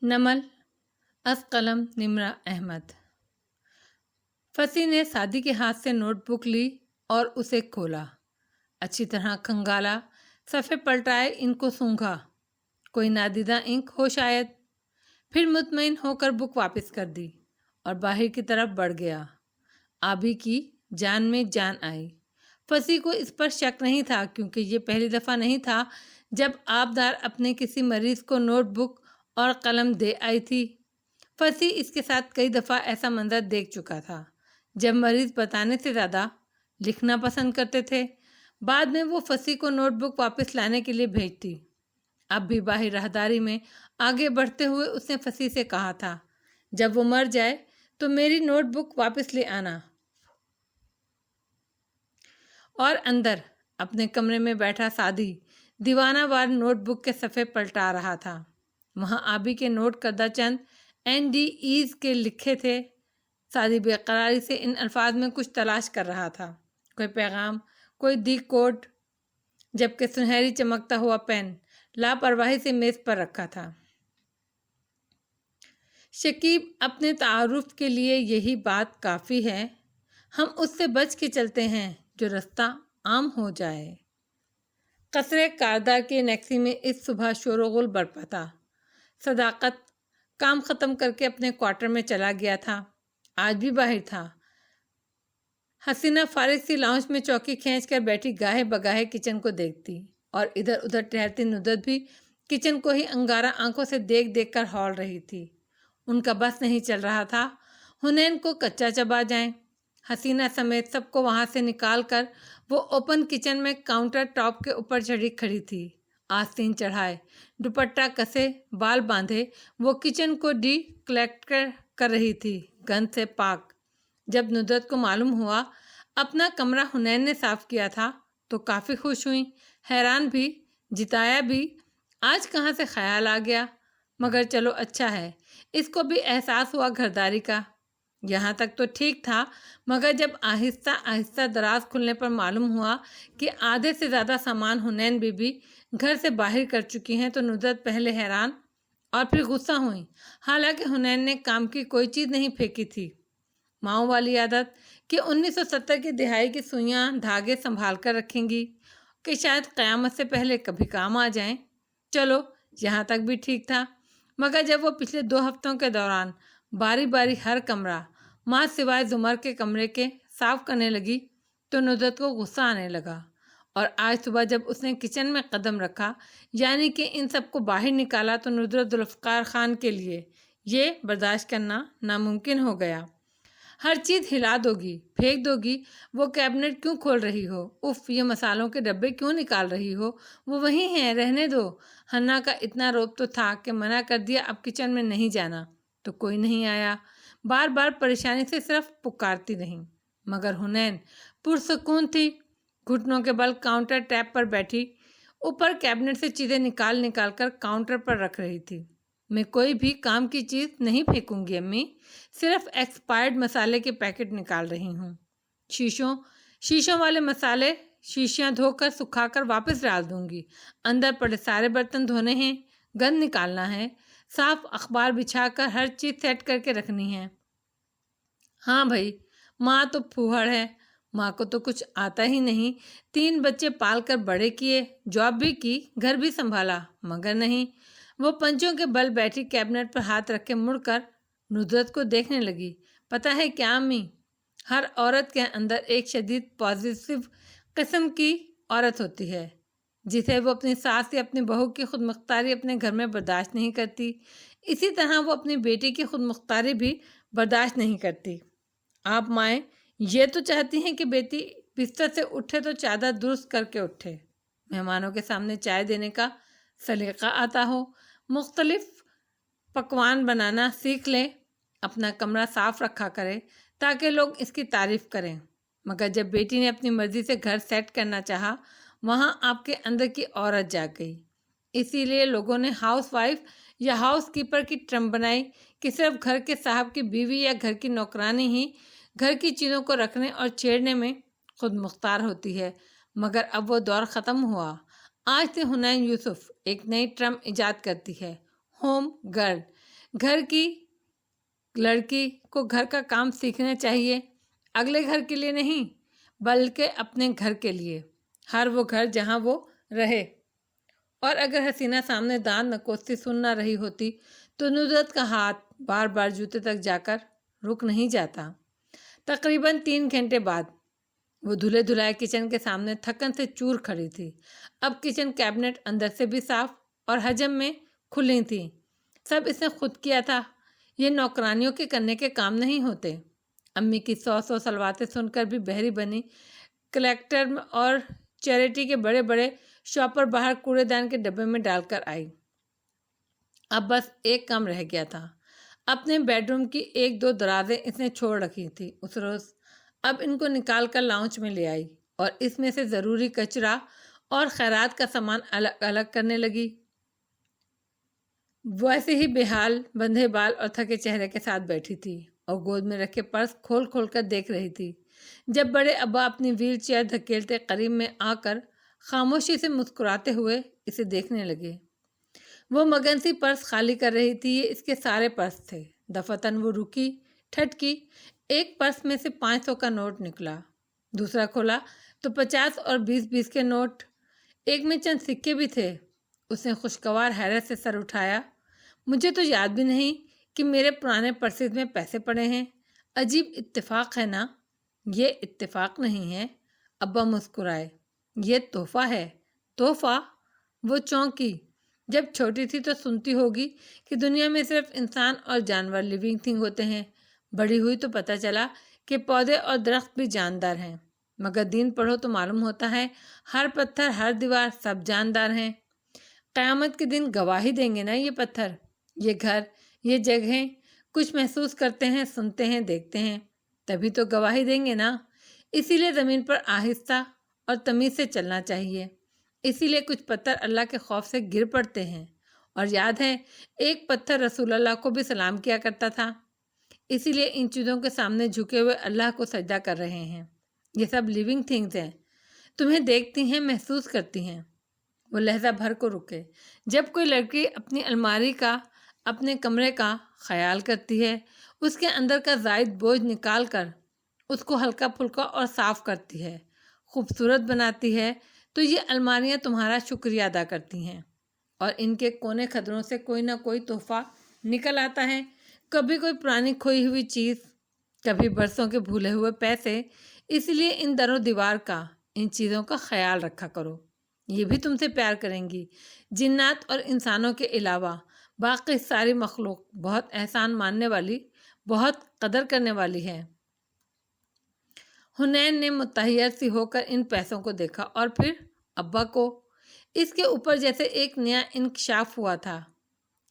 نمل از قلم نمرہ احمد۔ فصیح نے سعدی کے ہاتھ سے نوٹ بک لی اور اسے کھولا، اچھی طرح کھنگالا، صفحے پلٹائے، ان کو سونگھا، کوئی نادیدہ انک ہو شاید۔ پھر مطمئن ہو کر بک واپس کر دی اور باہر کی طرف بڑھ گیا۔ آبی کی جان میں جان آئی۔ فصیح کو اس پر شک نہیں تھا کیونکہ یہ پہلی دفعہ نہیں تھا جب آبدار اپنے کسی مریض کو نوٹ بک اور قلم دے آئی تھی۔ فصیح اس کے ساتھ کئی دفعہ ایسا منظر دیکھ چکا تھا جب مریض بتانے سے زیادہ لکھنا پسند کرتے تھے۔ بعد میں وہ فصیح کو نوٹ بک واپس لانے کے لیے بھیجتی۔ اب بھی باہر راہداری میں آگے بڑھتے ہوئے اس نے فصیح سے کہا تھا، جب وہ مر جائے تو میری نوٹ بک واپس لے آنا۔ اور اندر اپنے کمرے میں بیٹھا سعدی دیوانہ وار نوٹ بک کے صفحے پلٹا رہا تھا۔ وہاں آبی کے نوٹ کردہ چند NDEs کے لکھے تھے۔ سعدی بے قراری سے ان الفاظ میں کچھ تلاش کر رہا تھا، کوئی پیغام، کوئی دی کوڈ، جبکہ سنہری چمکتا ہوا پین لاپرواہی سے میز پر رکھا تھا۔ شکیب، اپنے تعارف کے لیے یہی بات کافی ہے، ہم اس سے بچ کے چلتے ہیں جو رستہ عام ہو جائے۔ قصرِ کاردار کے نیکسی میں اس صبح شور و غل برپا تھا۔ صداقت کام ختم کر کے اپنے کوارٹر میں چلا گیا تھا، آج بھی باہر تھا۔ حسینہ فارغ سی لاؤنج میں چوکی کھینچ کر بیٹھی گاہے بگاہے کچن کو دیکھتی اور ادھر ادھر ٹہلتی ندرت بھی کچن کو ہی انگارہ آنکھوں سے دیکھ دیکھ کر ہول رہی تھی۔ ان کا بس نہیں چل رہا تھا حنین کو کچا چبا جائیں۔ حسینہ سمیت سب کو وہاں سے نکال کر وہ اوپن کچن میں کاؤنٹر ٹاپ کے اوپر چڑھی کھڑی تھی، آستین چڑھائے، دوپٹہ کسے، بال باندھے، وہ کچن کو ڈی کلیٹر کر رہی تھی، گند سے پاک۔ جب ندرت کو معلوم ہوا اپنا کمرہ حنین نے صاف کیا تھا تو کافی خوش ہوئی، حیران بھی، جتایا بھی، آج کہاں سے خیال آ گیا؟ مگر چلو اچھا ہے، اس کو بھی احساس ہوا گھرداری کا۔ یہاں تک تو ٹھیک تھا، مگر جب آہستہ آہستہ دراز کھلنے پر معلوم ہوا کہ آدھے سے زیادہ سامان حنین بی بی گھر سے باہر کر چکی ہیں تو ندرت پہلے حیران اور پھر غصہ ہوئی۔ حالانکہ حنین نے کام کی کوئی چیز نہیں پھینکی تھی۔ ماؤں والی عادت کہ 1970 کی دہائی کی سوئیاں دھاگے سنبھال کر رکھیں گی کہ شاید قیامت سے پہلے کبھی کام آ جائیں۔ چلو یہاں تک بھی ٹھیک تھا، مگر جب وہ پچھلے 2 ہفتوں کے دوران باری باری ہر کمرہ ماں سوائے زمر کے کمرے کے صاف کرنے لگی تو ندرت کو غصہ آنے لگا۔ اور آج صبح جب اس نے کچن میں قدم رکھا، یعنی کہ ان سب کو باہر نکالا، تو ندرت ذوالفقار خان کے لیے یہ برداشت کرنا ناممکن ہو گیا۔ ہر چیز ہلا دو گی، پھینک دو گی، وہ کیبنٹ کیوں کھول رہی ہو؟ اف، یہ مسالوں کے ڈبے کیوں نکال رہی ہو؟ وہ وہی ہیں، رہنے دو۔ حنا کا اتنا روب تو تھا کہ منع کر دیا اب کچن میں نہیں جانا، تو کوئی نہیں آیا۔ بار بار پریشانی سے صرف پکارتی رہی، مگر حنین پرسکون تھی، گھٹنوں کے بل کاؤنٹر ٹیپ پر بیٹھی، اوپر کیبنٹ سے چیزیں نکال نکال کر کاؤنٹر پر رکھ رہی تھی۔ میں کوئی بھی کام کی چیز نہیں پھینکوں گی امی، صرف ایکسپائرڈ مسالے کے پیکٹ نکال رہی ہوں۔ شیشوں والے مسالے شیشیاں دھو کر سکھا کر واپس ڈال دوں گی۔ اندر پڑے سارے برتن دھونے ہیں، گند نکالنا ہے، صاف اخبار بچھا کر ہر چیز سیٹ کر کے رکھنی ہے۔ ہاں بھائی، ماں تو پھوہڑ ہے، ماں کو تو کچھ آتا ہی نہیں۔ 3 بچے پال کر بڑے کیے، جاب بھی کی، گھر بھی سنبھالا، مگر نہیں۔ وہ پنجوں کے بل بیٹھی کیبنٹ پر ہاتھ رکھ کے مڑ کر ندرت کو دیکھنے لگی۔ پتہ ہے کیا امی، ہر عورت کے اندر ایک شدید پازیٹیو قسم کی عورت ہوتی ہے جسے وہ اپنی ساس یا اپنی بہو کی خود مختاری اپنے گھر میں برداشت نہیں کرتی، اسی طرح وہ اپنی بیٹی کی خود مختاری بھی برداشت نہیں کرتی۔ آپ مائیں یہ تو چاہتی ہیں کہ بیٹی بستر سے اٹھے تو چادر درست کر کے اٹھے، مہمانوں کے سامنے چائے دینے کا سلیقہ آتا ہو، مختلف پکوان بنانا سیکھ لے، اپنا کمرہ صاف رکھا کرے تاکہ لوگ اس کی تعریف کریں۔ مگر جب بیٹی نے اپنی مرضی سے گھر سیٹ کرنا چاہا، وہاں آپ کے اندر کی عورت جاگ گئی۔ اسی لیے لوگوں نے ہاؤس وائف یا ہاؤس کیپر کی ٹرم بنائی کہ صرف گھر کے صاحب کی بیوی یا گھر کی نوکرانی ہی گھر کی چیزوں کو رکھنے اور چھیڑنے میں خود مختار ہوتی ہے۔ مگر اب وہ دور ختم ہوا۔ آج سے حنین یوسف ایک نئی ٹرم ایجاد کرتی ہے، ہوم گرل، گھر کی لڑکی کو گھر کا کام سیکھنا چاہیے، اگلے گھر کے لیے نہیں بلکہ اپنے گھر کے لیے، ہر وہ گھر جہاں وہ رہے۔ اور اگر حسینہ سامنے دانت نکوستی سن نہ رہی ہوتی تو ندرت کا ہاتھ بار بار جوتے تک جا کر رک نہیں جاتا۔ تقریباً 3 گھنٹے بعد وہ دھلے دھلائے کچن کے سامنے تھکن سے چور کھڑی تھی۔ اب کچن کیبنٹ اندر سے بھی صاف اور حجم میں کھلی تھی، سب اس نے خود کیا تھا، یہ نوکرانیوں کے کرنے کے کام نہیں ہوتے۔ امی کی 100 سلواتیں سن کر بھی بحری بنی کلیکٹر اور چیریٹی کے بڑے بڑے شاپر باہر کوڑے دان کے ڈبے میں ڈال کر آئی۔ اب بس ایک کام رہ گیا تھا، اپنے بیڈ روم کی 1-2 درازیں اس نے چھوڑ رکھی تھی اس روز، اب ان کو نکال کر لاؤنج میں لے آئی اور اس میں سے ضروری کچرا اور خیرات کا سامان الگ الگ کرنے لگی۔ ویسے ہی بے حال، بندھے بال اور تھکے چہرے کے ساتھ بیٹھی تھی اور گود میں رکھے پرس کھول کھول کر دیکھ رہی تھی۔ جب بڑے ابا اپنی ویل چیئر دھکیلتے قریب میں آ کر خاموشی سے مسکراتے ہوئے اسے دیکھنے لگے۔ وہ مگن سی پرس خالی کر رہی تھی، یہ اس کے سارے پرس تھے۔ دفعتاً وہ رکی، ٹھٹکی، ایک پرس میں سے 500 کا نوٹ نکلا، دوسرا کھولا تو 50 اور 20 کے نوٹ، ایک میں چند سکے بھی تھے۔ اس نے خوشگوار حیرت سے سر اٹھایا۔ مجھے تو یاد بھی نہیں کہ میرے پرانے پرسز میں پیسے پڑے ہیں، عجیب اتفاق ہے نا؟ یہ اتفاق نہیں ہے، ابا مسکرائے، یہ تحفہ ہے۔ تحفہ؟ وہ چونکی۔ جب چھوٹی تھی تو سنتی ہوگی کہ دنیا میں صرف انسان اور جانور لیونگ تھنگ ہوتے ہیں، بڑی ہوئی تو پتہ چلا کہ پودے اور درخت بھی جاندار ہیں، مگر دین پڑھو تو معلوم ہوتا ہے ہر پتھر، ہر دیوار، سب جاندار ہیں۔ قیامت کے دن گواہی دیں گے نا یہ پتھر، یہ گھر، یہ جگہیں، کچھ محسوس کرتے ہیں، سنتے ہیں، دیکھتے ہیں، تبھی تو گواہی دیں گے نا۔ اسی لیے زمین پر آہستہ اور تمیز سے چلنا چاہیے، اسی لیے کچھ پتھر اللہ کے خوف سے گر پڑتے ہیں، اور یاد ہے ایک پتھر رسول اللہ کو بھی سلام کیا کرتا تھا۔ اسی لیے ان چیزوں کے سامنے جھکے ہوئے اللہ کو سجدہ کر رہے ہیں۔ یہ سب لیونگ تھنگز ہیں، تمہیں دیکھتی ہیں، محسوس کرتی ہیں۔ وہ لہجہ بھر کو رکے۔ جب کوئی لڑکی اپنی الماری کا، اپنے کمرے کا خیال کرتی ہے، اس کے اندر کا زائد بوجھ نکال کر اس کو ہلکا پھلکا اور صاف کرتی ہے، خوبصورت بناتی ہے، تو یہ الماریاں تمہارا شکریہ ادا کرتی ہیں، اور ان کے کونے خدروں سے کوئی نہ کوئی تحفہ نکل آتا ہے، کبھی کوئی پرانی کھوئی ہوئی چیز، کبھی برسوں کے بھولے ہوئے پیسے۔ اس لیے ان در و دیوار کا، ان چیزوں کا خیال رکھا کرو، یہ بھی تم سے پیار کریں گی۔ جنات اور انسانوں کے علاوہ باقی ساری مخلوق بہت احسان ماننے والی، بہت قدر کرنے والی ہے۔ حنین نے متحیر سی ہو کر ان پیسوں کو دیکھا اور پھر ابا کو۔ اس کے اوپر جیسے ایک نیا انکشاف ہوا تھا۔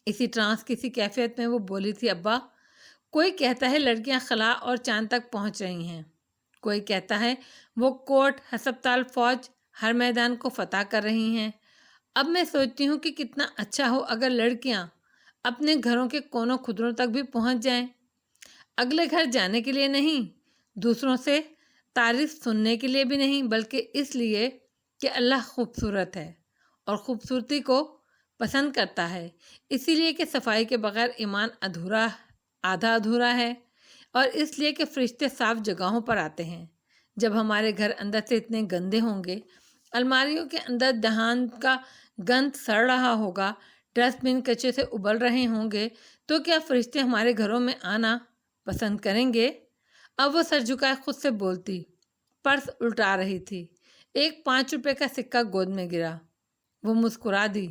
اسی ٹرانس کی سی کیفیت میں وہ بولی تھی، ابا، کوئی کہتا ہے لڑکیاں خلا اور چاند تک پہنچ رہی ہیں، کوئی کہتا ہے وہ کوٹ، ہسپتال، فوج، ہر میدان کو فتح کر رہی ہیں۔ اب میں سوچتی ہوں کہ کتنا اچھا ہو اگر لڑکیاں اپنے گھروں کے کونوں خدروں تک بھی پہنچ جائیں، اگلے گھر جانے کے لیے نہیں، دوسروں سے تعریف سننے کے لیے بھی نہیں، بلکہ اس لیے کہ اللہ خوبصورت ہے اور خوبصورتی کو پسند کرتا ہے، اسی لیے کہ صفائی کے بغیر ایمان آدھا ادھورا ہے، اور اس لیے کہ فرشتے صاف جگہوں پر آتے ہیں۔ جب ہمارے گھر اندر سے اتنے گندے ہوں گے، الماریوں کے اندر دہان کا گند سڑ رہا ہوگا، ڈسٹ بن کچرے سے ابل رہے ہوں گے، تو کیا فرشتے ہمارے گھروں میں آنا پسند کریں گے؟ اب وہ سر جھکائے خود سے بولتی، پرس الٹا رہی تھی، ایک 5 روپے کا سکہ گود میں گرا۔ وہ مسکرا دی۔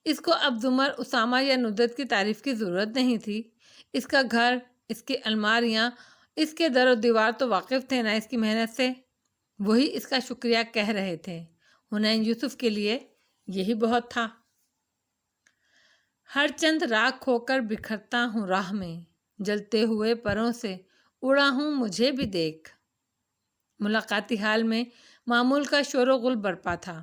اس کو اب زمر، اسامہ یا ندرت کی تعریف کی ضرورت نہیں تھی، اس کا گھر، اس کی الماریاں، اس کے در و دیوار تو واقف تھے نا اس کی محنت سے، وہی اس کا شکریہ کہہ رہے تھے۔ حنین یوسف کے لیے یہی بہت تھا۔ ہر چند راکھ ہو کر بکھرتا ہوں راہ میں، جلتے ہوئے پروں سے اڑا ہوں مجھے بھی دیکھ۔ ملاقاتی حال میں معمول کا شور و غل برپا تھا۔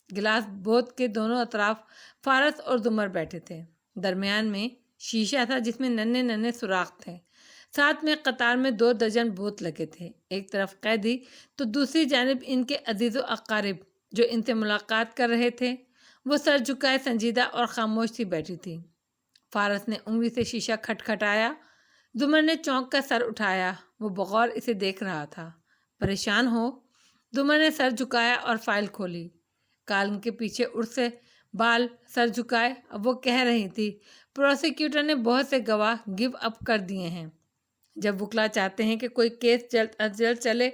گلاس بوت کے دونوں اطراف فارس اور زمر بیٹھے تھے، درمیان میں شیشہ تھا جس میں ننھے ننھے سوراخ تھے، ساتھ میں قطار میں 2 درجن بوت لگے تھے، ایک طرف قیدی تو دوسری جانب ان کے عزیز و اقارب جو ان سے ملاقات کر رہے تھے۔ وہ سر جھکائے سنجیدہ اور خاموش سی بیٹھی تھی۔ فارس نے انگلی سے شیشہ کھٹکھٹایا۔ زمر نے چونک کر سر اٹھایا، وہ بغور اسے دیکھ رہا تھا۔ پریشان ہو؟ زمر نے سر جھکایا اور فائل کھولی۔ کالم کے پیچھے اڑ سے بال سر جھکائے۔ اب وہ کہہ رہی تھی، پروسیکیوٹر نے بہت سے گواہ گیو اپ کر دیے ہیں۔ جب وکلا چاہتے ہیں کہ کوئی کیس جلد از جلد چلے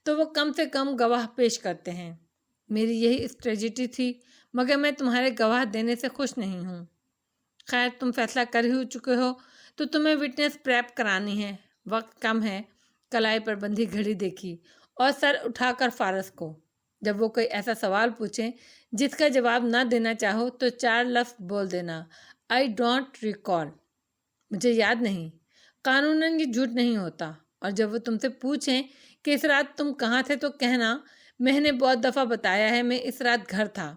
تو وہ کم سے کم گواہ پیش کرتے ہیں۔ میری یہی اسٹریٹجی تھی، مگر میں تمہارے گواہ دینے سے خوش نہیں ہوں۔ خیر، تم فیصلہ کر ہی چکے ہو تو تمہیں وٹنس پریپ کرانی ہے، وقت کم ہے۔ کلائی پر بندھی گھڑی دیکھی اور سر اٹھا کر فارس کو، جب وہ کوئی ایسا سوال پوچھیں جس کا جواب نہ دینا چاہو تو 4 لفظ بول دینا، آئی ڈونٹ ریکال، مجھے یاد نہیں۔ قانوناً یہ جھوٹ نہیں ہوتا۔ اور جب وہ تم سے پوچھیں کہ اس رات تم کہاں تھے تو کہنا، میں نے بہت دفعہ بتایا ہے میں اس رات گھر تھا۔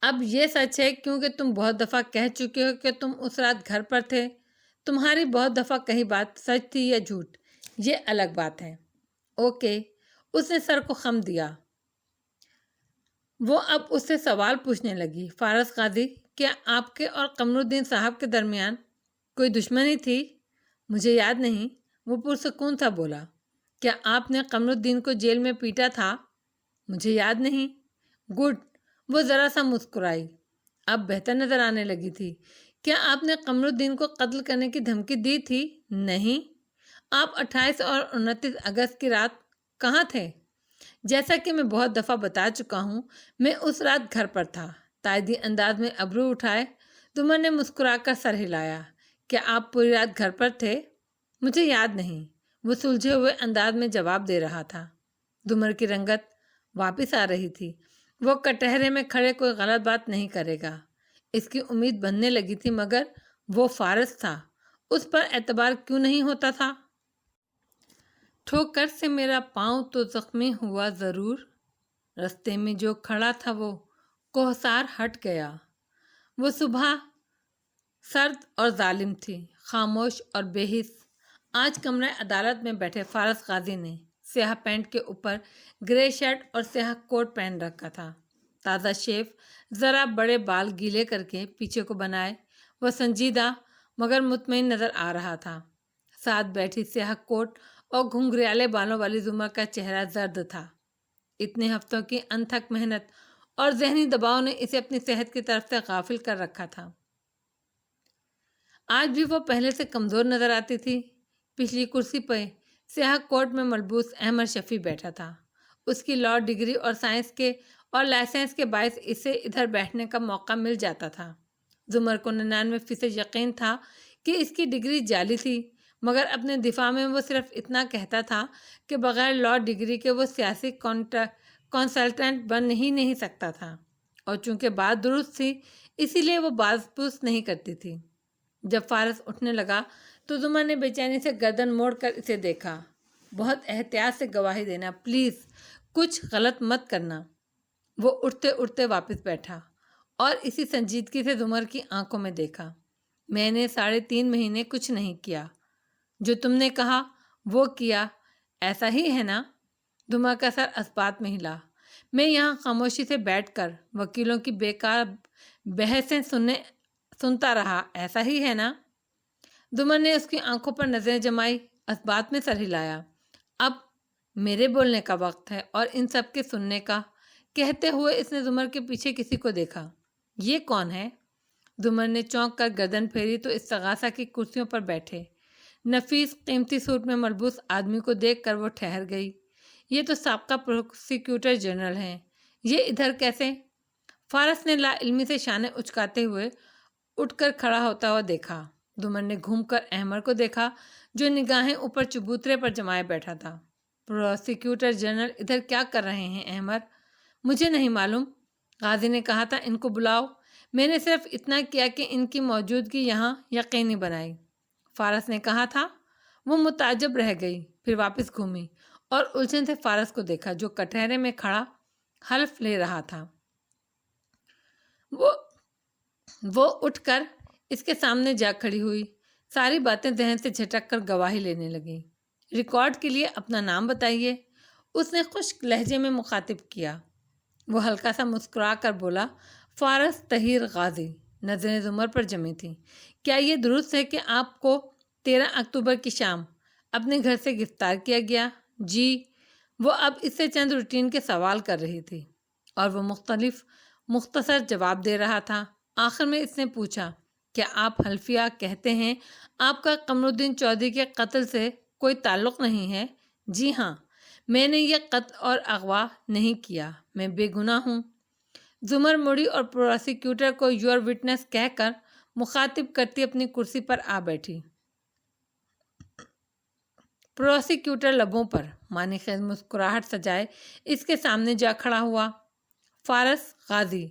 اب یہ سچ ہے کیونکہ تم بہت دفعہ کہہ چکے ہو کہ تم اس رات گھر پر تھے۔ تمہاری بہت دفعہ کہی بات سچ تھی یا جھوٹ، یہ الگ بات ہے۔ اوکے، اس نے سر کو خم دیا۔ وہ اب اس سے سوال پوچھنے لگی، فارس قاضی، کیا آپ کے اور قمر الدین صاحب کے درمیان کوئی دشمنی تھی؟ مجھے یاد نہیں، وہ پرسکون سا بولا۔ کیا آپ نے قمر الدین کو جیل میں پیٹا تھا؟ مجھے یاد نہیں۔ گڈ، وہ ذرا سا مسکرائی، اب بہتر نظر آنے لگی تھی۔ کیا آپ نے قمر الدین کو قتل کرنے کی دھمکی دی تھی؟ نہیں۔ آپ 28 اور 29 اگست کی رات کہاں تھے؟ جیسا کہ میں بہت دفعہ بتا چکا ہوں، میں اس رات گھر پر تھا۔ تائیدی انداز میں ابرو اٹھائے، زمر نے مسکرا کر سر ہلایا۔ کیا آپ پوری رات گھر پر تھے؟ مجھے یاد نہیں، وہ سلجھے ہوئے انداز میں جواب دے رہا تھا۔ زمر کی رنگت واپس آ رہی تھی۔ وہ کٹہرے میں کھڑے کوئی غلط بات نہیں کرے گا، اس کی امید بننے لگی تھی، مگر وہ فارس تھا، اس پر اعتبار کیوں نہیں ہوتا تھا؟ ٹھوکر سے میرا پاؤں تو زخمی ہوا ضرور، رستے میں جو کھڑا تھا وہ کوہسار ہٹ گیا۔ وہ صبح سرد اور ظالم تھی، خاموش اور بے حس۔ آج کمرہ عدالت میں بیٹھے فارس قاضی نے سیاہ پینٹ کے اوپر گرے شرٹ اور سیاہ کوٹ پہن رکھا تھا۔ تازہ شیف، ذرا بڑے بال گیلے کر کے پیچھے کو بنائے، وہ سنجیدہ مگر مطمئن نظر آ رہا تھا۔ ساتھ بیٹھی سیاہ کوٹ اور گھنگریالے بالوں والی زمر کا چہرہ زرد تھا۔ اتنے ہفتوں کی انتھک محنت اور ذہنی دباؤ نے اسے اپنی صحت کی طرف سے غافل کر رکھا تھا۔ آج بھی وہ پہلے سے کمزور نظر آتی تھی۔ پچھلی کرسی پہ سیاہ کوٹ میں ملبوس احمد شفیع بیٹھا تھا۔ اس کی لاء ڈگری اور سائنس کے اور لائسنس کے باعث اسے ادھر بیٹھنے کا موقع مل جاتا تھا۔ زمر کو 99% یقین تھا کہ اس کی ڈگری جعلی تھی، مگر اپنے دفاع میں وہ صرف اتنا کہتا تھا کہ بغیر لاء ڈگری کے وہ سیاسی کنسلٹنٹ بن ہی نہیں سکتا تھا، اور چونکہ بات درست تھی اسی لیے وہ باز پوس نہیں کرتی تھی۔ جب فارس اٹھنے لگا تو زمر نے بے چینی سے گردن موڑ کر اسے دیکھا۔ بہت احتیاط سے گواہی دینا، پلیز، کچھ غلط مت کرنا۔ وہ اٹھتے اٹھتے واپس بیٹھا اور اسی سنجیدگی سے زمر کی آنکھوں میں دیکھا۔ میں نے 3.5 مہینے کچھ نہیں کیا، جو تم نے کہا وہ کیا، ایسا ہی ہے نا؟ زمر کا سر اثبات میں ہلا۔ میں یہاں خاموشی سے بیٹھ کر وکیلوں کی بیکار بحثیں سنتا رہا، ایسا ہی ہے نا؟ زمر نے اس کی آنکھوں پر نظریں جمائی، اثبات میں سر ہلایا۔ اب میرے بولنے کا وقت ہے اور ان سب کے سننے کا۔ کہتے ہوئے اس نے زمر کے پیچھے کسی کو دیکھا۔ یہ کون ہے؟ زمر نے چونک کر گردن پھیری تو استغاثہ کی کرسیوں پر بیٹھے نفیس قیمتی سوٹ میں ملبوس آدمی کو دیکھ کر وہ ٹھہر گئی۔ یہ تو سابقہ پروسیکیوٹر جنرل ہیں، یہ ادھر کیسے؟ فارس نے لا علمی سے شانے اچکاتے ہوئے اٹھ کر کھڑا ہوتا ہوا دیکھا۔ زمر نے گھوم کر احمد کو دیکھا جو نگاہیں اوپر چبوترے پر جمائے بیٹھا تھا۔ پروسیکیوٹر جنرل ادھر کیا کر رہے ہیں احمد؟ مجھے نہیں معلوم، قاضی نے کہا تھا ان کو بلاؤ، میں نے صرف اتنا کیا کہ ان کی موجودگی یہاں یقینی بنائی۔ فارس نے کہا تھا۔ وہ متعجب رہ گئی، پھر واپس گھومی اور الجھن سے فارس کو دیکھا جو کٹہرے میں کھڑا حلف لے رہا تھا۔ وہ اٹھ کر اس کے سامنے جا کھڑی ہوئی، ساری باتیں ذہن سے جھٹک کر گواہی لینے لگی۔ ریکارڈ کے لیے اپنا نام بتائیے، اس نے خشک لہجے میں مخاطب کیا۔ وہ ہلکا سا مسکرا کر بولا، فارس طاہر غازی۔ نظریں زمر پر جمی تھیں۔ کیا یہ درست ہے کہ آپ کو 13 اکتوبر کی شام اپنے گھر سے گرفتار کیا گیا؟ جی۔ وہ اب اس سے چند روٹین کے سوال کر رہی تھی اور وہ مختصر جواب دے رہا تھا۔ آخر میں اس نے پوچھا، کیا آپ حلفیہ کہتے ہیں آپ کا قمر الدین چودھری کے قتل سے کوئی تعلق نہیں ہے؟ جی ہاں، میں نے یہ قتل اور اغوا نہیں کیا، میں بے گناہ ہوں۔ زمر مڑی اور پروسیکیوٹر کو یور وٹنس کہہ کر مخاطب کرتی اپنی کرسی پر آ بیٹھی۔ پروسیکیوٹر لبوں پر معنی خیز مسکراہٹ سجائے اس کے سامنے جا کھڑا ہوا۔ فارس غازی،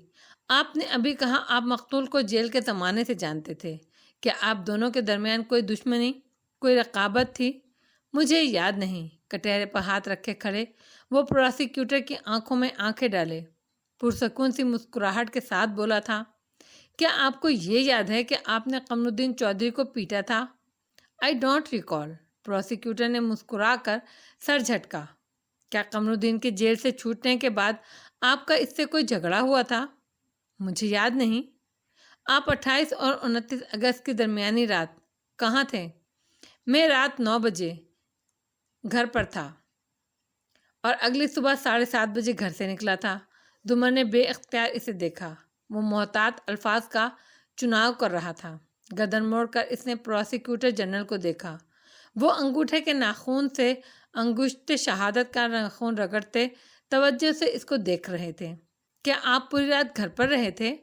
آپ نے ابھی کہا آپ مقتول کو جیل کے زمانے سے جانتے تھے۔ کیا آپ دونوں کے درمیان کوئی دشمنی، کوئی رقابت تھی؟ مجھے یاد نہیں۔ کٹہرے پر ہاتھ رکھے کھڑے وہ پروسیکیوٹر کی آنکھوں میں آنکھیں ڈالے پرسکون سی مسکراہٹ کے ساتھ بولا تھا، کیا آپ کو یہ یاد ہے کہ آپ نے قمر الدین چودھری کو پیٹا تھا؟ I don't recall. پروسیکیوٹر نے مسکرا کر سر جھٹکا۔ کیا قمر الدین کے جیل سے چھوٹنے کے بعد آپ کا اس سے کوئی جھگڑا ہوا تھا؟ مجھے یاد نہیں۔ آپ 28 اور 29 اگست کی درمیانی رات کہاں تھے؟ میں رات 9 بجے گھر پر تھا اور اگلی صبح 7:30 بجے گھر سے نکلا تھا۔ زمر نے بے اختیار اسے دیکھا۔ وہ محتاط الفاظ کا چناؤ کر رہا تھا۔ گردن موڑ کر اس نے پروسیکیوٹر جنرل کو دیکھا۔ وہ انگوٹھے کے ناخون سے انگشت شہادت کا ناخون رگڑتے توجہ سے اس کو دیکھ رہے تھے۔ کیا آپ پوری رات گھر پر رہے تھے؟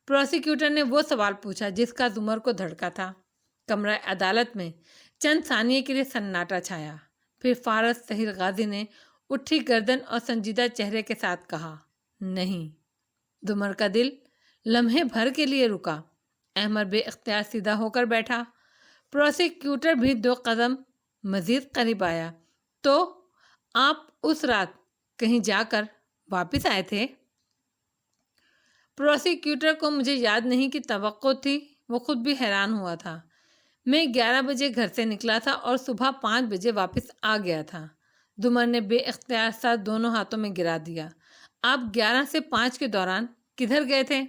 پروسیکیوٹر نے وہ سوال پوچھا جس کا زمر کو دھڑکا تھا۔ کمرہ عدالت میں چند ثانیے کے لیے سناٹا چھایا۔ پھر فارس طاہر غازی نے اٹھی گردن اور سنجیدہ چہرے کے ساتھ کہا، نہیں۔ زمر کا دل لمحے بھر کے لیے رکا۔ احمد بے اختیار سیدھا ہو کر بیٹھا۔ پروسیکیوٹر بھی 2 قدم مزید قریب آیا۔ تو آپ اس رات کہیں جا کر واپس آئے تھے؟ پروسیکیوٹر کو مجھے یاد نہیں کی توقع تھی۔ وہ خود بھی حیران ہوا تھا۔ میں 11 بجے گھر سے نکلا تھا اور صبح 5 بجے واپس آ گیا تھا۔ زمر نے بے اختیار سر دونوں ہاتھوں میں گرا دیا۔ آپ 11 سے 5 کے دوران کدھر گئے تھے؟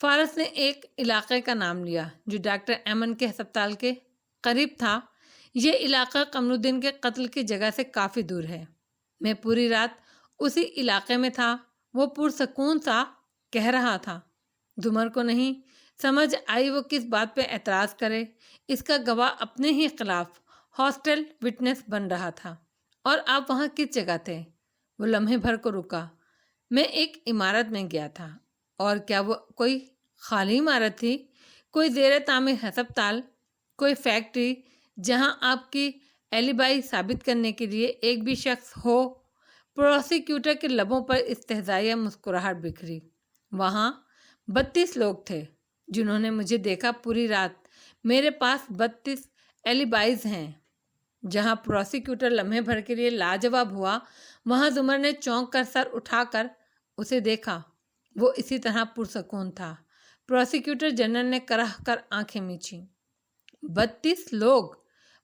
فارس نے ایک علاقے کا نام لیا جو ڈاکٹر ایمن کے ہسپتال کے قریب تھا۔ یہ علاقہ قمر الدین کے قتل کی جگہ سے کافی دور ہے۔ میں پوری رات اسی علاقے میں تھا، وہ پرسکون سا کہہ رہا تھا۔ زمر کو نہیں سمجھ آئی وہ کس بات پہ اعتراض کرے۔ اس کا گواہ اپنے ہی خلاف ہاسٹل وٹنس بن رہا تھا۔ اور آپ وہاں کس جگہ تھے؟ وہ لمحے بھر کو رکا۔ میں ایک عمارت میں گیا تھا۔ اور کیا وہ کوئی خالی عمارت تھی؟ کوئی زیر تعمیر ہسپتال، کوئی فیکٹری جہاں آپ کی ایلیبائی ثابت کرنے کے لیے ایک بھی شخص ہو؟ پروسیکیوٹر کے لبوں پر استہزائیہ مسکراہٹ بکھری۔ وہاں 32 لوگ تھے جنہوں نے مجھے دیکھا پوری رات۔ میرے پاس 32 ایلیبائیز ہیں۔ جہاں پروسیکیوٹر لمحے بھر کے لیے لاجواب ہوا، وہاں زمر نے چونک کر سر اٹھا کر اسے دیکھا۔ وہ اسی طرح پرسکون تھا۔ پروسیکیوٹر جنرل نے کرہ کر آنکھیں میچیں۔ 32 لوگ؟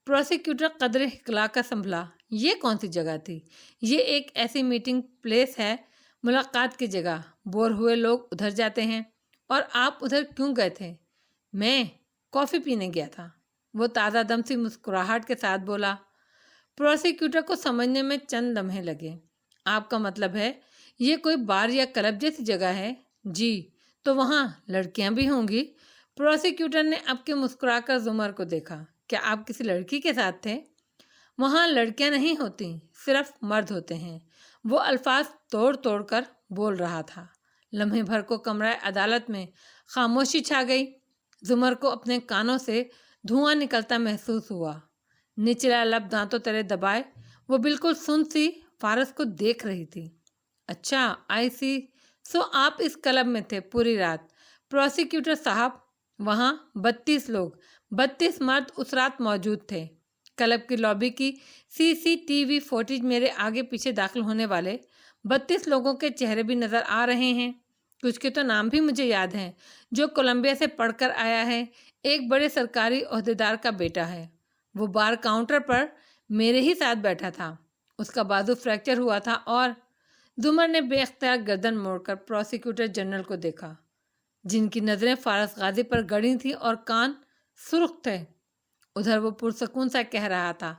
پروسیکیوٹر قدرے ہکلا کر سنبھلا۔ یہ کون سی جگہ تھی؟ یہ ایک ایسی میٹنگ پلیس ہے، ملاقات کی جگہ۔ بور ہوئے لوگ ادھر جاتے ہیں۔ اور آپ ادھر کیوں گئے تھے؟ میں کافی پینے گیا تھا۔ وہ تازہ دم سی مسکراہٹ کے ساتھ بولا۔ پروسیکیوٹر کو سمجھنے میں چند لمحے لگے۔ آپ کا مطلب ہے یہ کوئی بار یا کلب جیسی جگہ ہے؟ جی۔ تو وہاں لڑکیاں بھی ہوں گی؟ پروسیکیوٹر نے اب کے مسکرا کر زمر کو دیکھا۔ کیا آپ کسی لڑکی کے ساتھ تھے؟ وہاں لڑکیاں نہیں ہوتی، صرف مرد ہوتے ہیں۔ وہ الفاظ توڑ توڑ کر بول رہا تھا۔ لمحے بھر کو کمرہ عدالت میں خاموشی چھا گئی۔ زمر کو اپنے کانوں سے دھواں نکلتا محسوس ہوا۔ نچلا لب دانتوں تلے دبائے وہ بالکل سن سی فارس کو دیکھ رہی تھی۔ اچھا، آئی سی، سو آپ اس کلب میں تھے پوری رات؟ پروسیکیوٹر صاحب، وہاں 32 لوگ، 32 مرد اس رات موجود تھے۔ کلب کی لابی کی CCTV فوٹیج میرے آگے پیچھے داخل ہونے والے 32 لوگوں کے چہرے بھی نظر آ رہے ہیں۔ کچھ کے تو نام بھی مجھے یاد ہیں۔ جو کولمبیا سے پڑھ کر آیا ہے، ایک بڑے سرکاری عہدیدار کا بیٹا ہے۔ وہ بار کاؤنٹر پر میرے ہی ساتھ بیٹھا تھا۔ اس کا بازو فریکچر ہوا تھا اور زمر نے بے اختیار گردن موڑ کر پروسیکیوٹر جنرل کو دیکھا۔ جن کی نظریں فارس غازی پر گڑی تھیں اور کان سرخ تھے۔ ادھر وہ پرسکون سا کہہ رہا تھا۔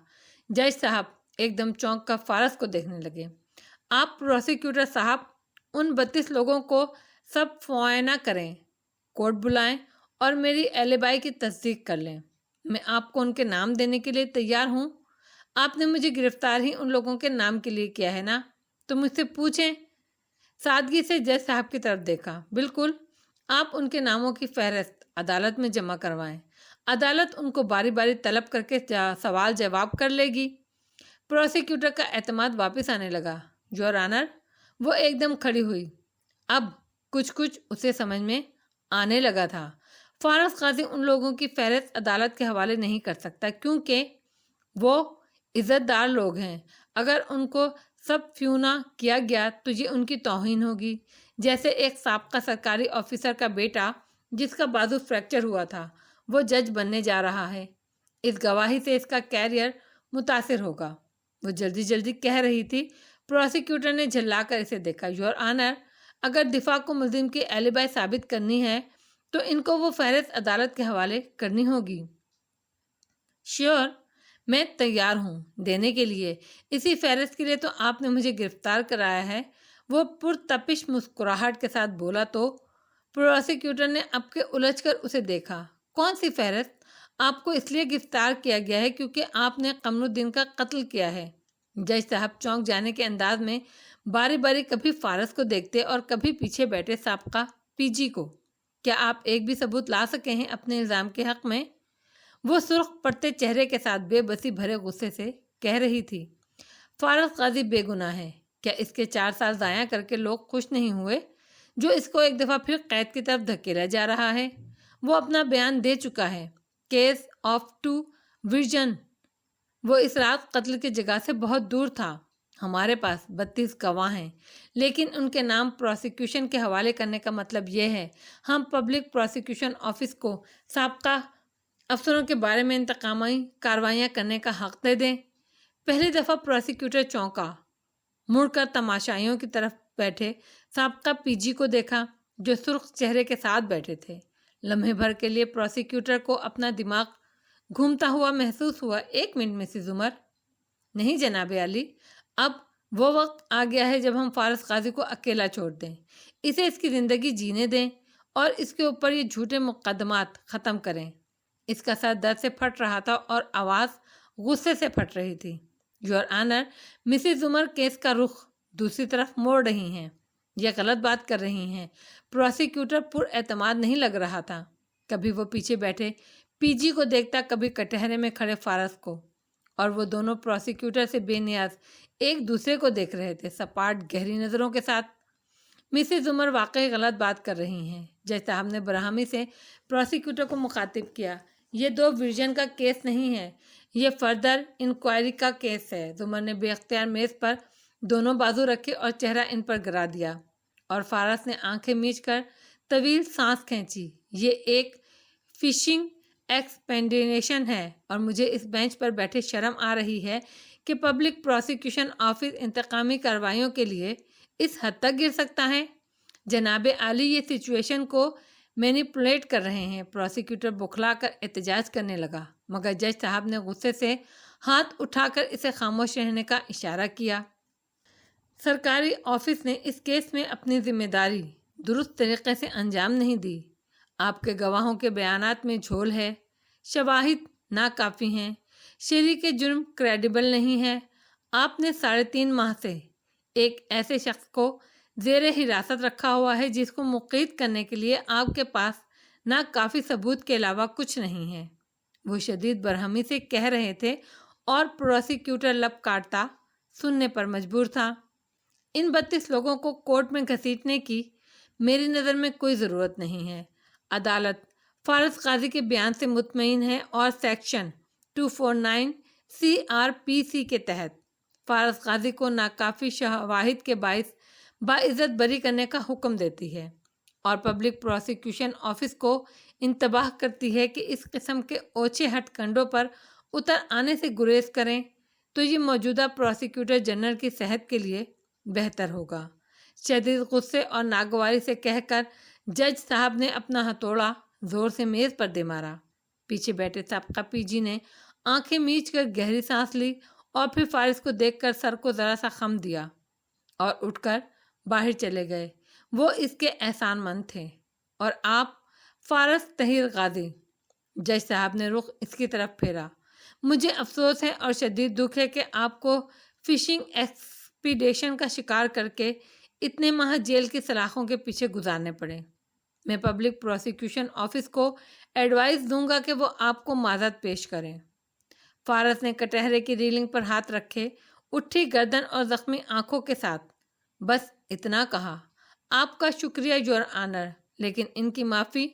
جج صاحب ایک دم چونک کر فارس کو دیکھنے لگے۔ آپ پروسیکیوٹر صاحب ان 32 لوگوں کو سب معائنہ کریں، کورٹ بلائیں اور میری ایلیبائی کی تصدیق کر لیں۔ میں آپ کو ان کے نام دینے کے لیے تیار ہوں۔ آپ نے مجھے گرفتار ہی ان لوگوں کے نام کے لیے کیا ہے نا، تو مجھ سے پوچھیں۔ سادگی سے جج صاحب کی طرف دیکھا۔ بالکل، آپ ان کے ناموں کی فہرست عدالت میں جمع کروائیں، عدالت ان کو باری باری طلب کر کے سوال جواب کر لے گی۔ پروسیکیوٹر کا اعتماد واپس آنے لگا۔ یور آنر، وہ ایک دم کھڑی ہوئی۔ اب کچھ اسے سمجھ میں آنے لگا تھا۔ فارس غازی ان لوگوں کی فہرست عدالت کے حوالے نہیں کر سکتا کیونکہ وہ عزت دار لوگ ہیں۔ اگر ان کو سب فیونا کیا گیا تو یہ ان کی توہین ہوگی۔ جیسے ایک سابقہ سرکاری آفیسر کا بیٹا جس کا بازو فریکچر ہوا تھا، وہ جج بننے جا رہا ہے۔ اس گواہی سے اس کا کیریئر متاثر ہوگا۔ وہ جلدی جلدی کہہ رہی تھی۔ پروسیکیوٹر نے جھلا کر اسے دیکھا۔ یور آنر، اگر دفاع کو ملزم کی ایلیبائی ثابت کرنی ہے تو ان کو وہ فہرست عدالت کے حوالے کرنی ہوگی۔ شیور، میں تیار ہوں دینے کے لیے۔ اسی فہرست کے لیے تو آپ نے مجھے گرفتار کرایا ہے۔ وہ پرتپش مسکراہٹ کے ساتھ بولا تو پروسیکیوٹر نے اب کے الجھ کر اسے دیکھا۔ کون سی فہرست؟ آپ کو اس لیے گرفتار کیا گیا ہے کیونکہ آپ نے قمر الدین کا قتل کیا ہے۔ جج صاحب چونک جانے کے انداز میں باری باری کبھی فارس کو دیکھتے اور کبھی پیچھے بیٹھے سابقہ پی جی کو۔ کیا آپ ایک بھی ثبوت لا سکے ہیں اپنے الزام کے حق میں؟ وہ سرخ پڑتے چہرے کے ساتھ بے بسی بھرے غصے سے کہہ رہی تھی۔ فارس غازی بے گناہ ہے۔ کیا اس کے 4 سال ضائع کر کے لوگ خوش نہیں ہوئے جو اس کو ایک دفعہ پھر قید کی طرف دھکیلا جا رہا ہے؟ وہ اپنا بیان دے چکا ہے۔ Case of 2 virgin. وہ اس رات قتل کی جگہ سے بہت دور تھا۔ ہمارے پاس 32 گواہ ہیں لیکن ان کے نام پروسیکیوشن کے حوالے کرنے کا مطلب یہ ہے ہم پبلک پروسیکیوشن آفس کو سابقہ افسروں کے بارے میں انتقامی کارروائیاں کرنے کا حق دے دیں۔ پہلی دفعہ پروسیکیوٹر چونکا، مڑ کر تماشائیوں کی طرف بیٹھے سابقہ پی جی کو دیکھا جو سرخ چہرے کے ساتھ بیٹھے تھے۔ لمحے بھر کے لیے پروسیکیوٹر کو اپنا دماغ گھومتا ہوا محسوس ہوا۔ 1 منٹ مسز عمر۔ نہیں جناب عالی، اب وہ وقت آ گیا ہے جب ہم فارس غازی کو اکیلا چھوڑ دیں، اسے اس کی زندگی جینے دیں اور اس کے اوپر یہ جھوٹے مقدمات ختم کریں۔ اس کا سر درد سے پھٹ رہا تھا اور آواز غصے سے پھٹ رہی تھی۔ Your owner, Mrs Umar case کا رخ دوسری طرف موڑ رہی ہیں، یہ غلط بات کر رہی ہیں۔ پروسیکیوٹر پر اعتماد نہیں لگ رہا تھا۔ کبھی وہ پیچھے بیٹھے پی جی کو دیکھتا، کبھی کٹہرے میں کھڑے فارس کو، اور وہ دونوں پروسیکیوٹر سے بے نیاز ایک دوسرے کو دیکھ رہے تھے سپاٹ گہری نظروں کے ساتھ۔ مسز عمر واقعی غلط بات کر رہی ہیں۔ جج صاحب نے برہمی سے پروسیکیوٹر کو مخاطب کیا۔ یہ 2 ورجن کا کیس نہیں ہے، یہ فردر انکوائری کا کیس ہے۔ عمر نے بے اختیار میز پر دونوں بازو رکھے اور چہرہ ان پر گرا دیا، اور فارس نے آنکھیں میچ کر طویل سانس کھینچی۔ یہ ایک فشنگ ایکسپیڈیشن ہے اور مجھے اس بینچ پر بیٹھے شرم آ رہی ہے کہ پبلک پروسیکیوشن آفس انتقامی کارروائیوں کے لیے اس حد تک گر سکتا ہے۔ جناب عالی یہ سچویشن کو مینیپولیٹ کر رہے ہیں۔ پروسیکیوٹر بکھلا کر احتجاج کرنے لگا، مگر جج صاحب نے غصے سے ہاتھ اٹھا کر اسے خاموش رہنے کا اشارہ کیا۔ سرکاری آفس نے اس کیس میں اپنی ذمہ داری درست طریقے سے انجام نہیں دی۔ آپ کے گواہوں کے بیانات میں جھول ہے، شواہد ناکافی ہیں، شریک جرم کریڈیبل نہیں ہے۔ آپ نے 3.5 ماہ سے ایک ایسے شخص کو زیر حراست رکھا ہوا ہے جس کو مقید کرنے کے لیے آپ کے پاس ناکافی ثبوت کے علاوہ کچھ نہیں ہے۔ وہ شدید برہمی سے کہہ رہے تھے اور پروسیکیوٹر لب کاٹتا سننے پر مجبور تھا۔ ان 32 لوگوں کو کورٹ میں گھسیٹنے کی میری نظر میں کوئی ضرورت نہیں ہے۔ عدالت فارس غازی کے بیان سے مطمئن ہے اور سیکشن 249 CRPC کے تحت فارس غازی کو ناکافی شواہد کے باعث باعزت بری کرنے کا حکم دیتی ہے، اور پبلک پروسیکیوشن آفس کو انتباہ کرتی ہے کہ اس قسم کے اوچھے ہتھ کنڈوں پر اتر آنے سے گریز کریں تو یہ موجودہ پروسیکیوٹر جنرل کی صحت کے لیے بہتر ہوگا۔ شدید غصے اور ناگواری سے کہہ کر جج صاحب نے اپنا ہتھوڑا زور سے میز پر دے مارا۔ پیچھے بیٹھے سابقہ پی جی نے آنکھیں میچ کر گہری سانس لی اور پھر فارس کو دیکھ کر سر کو ذرا سا خم دیا اور اٹھ کر باہر چلے گئے۔ وہ اس کے احسان مند تھے۔ اور آپ؟ فارس طاہر غازی۔ جج صاحب نے رخ اس کی طرف پھیرا۔ مجھے افسوس ہے اور شدید دکھ ہے کہ آپ کو فشنگ ایکسپیڈیشن کا شکار کر کے اتنے ماہ جیل کی سلاخوں کے پیچھے گزارنے پڑے۔ میں پبلک پروسیکیوشن آفس کو ایڈوائز دوں گا کہ وہ آپ کو معذرت پیش کریں۔ فارس نے کٹہرے کی ریلنگ پر ہاتھ رکھے، اٹھی گردن اور زخمی آنکھوں کے ساتھ بس اتنا کہا، آپ کا شکریہ یور آنر، لیکن ان کی معافی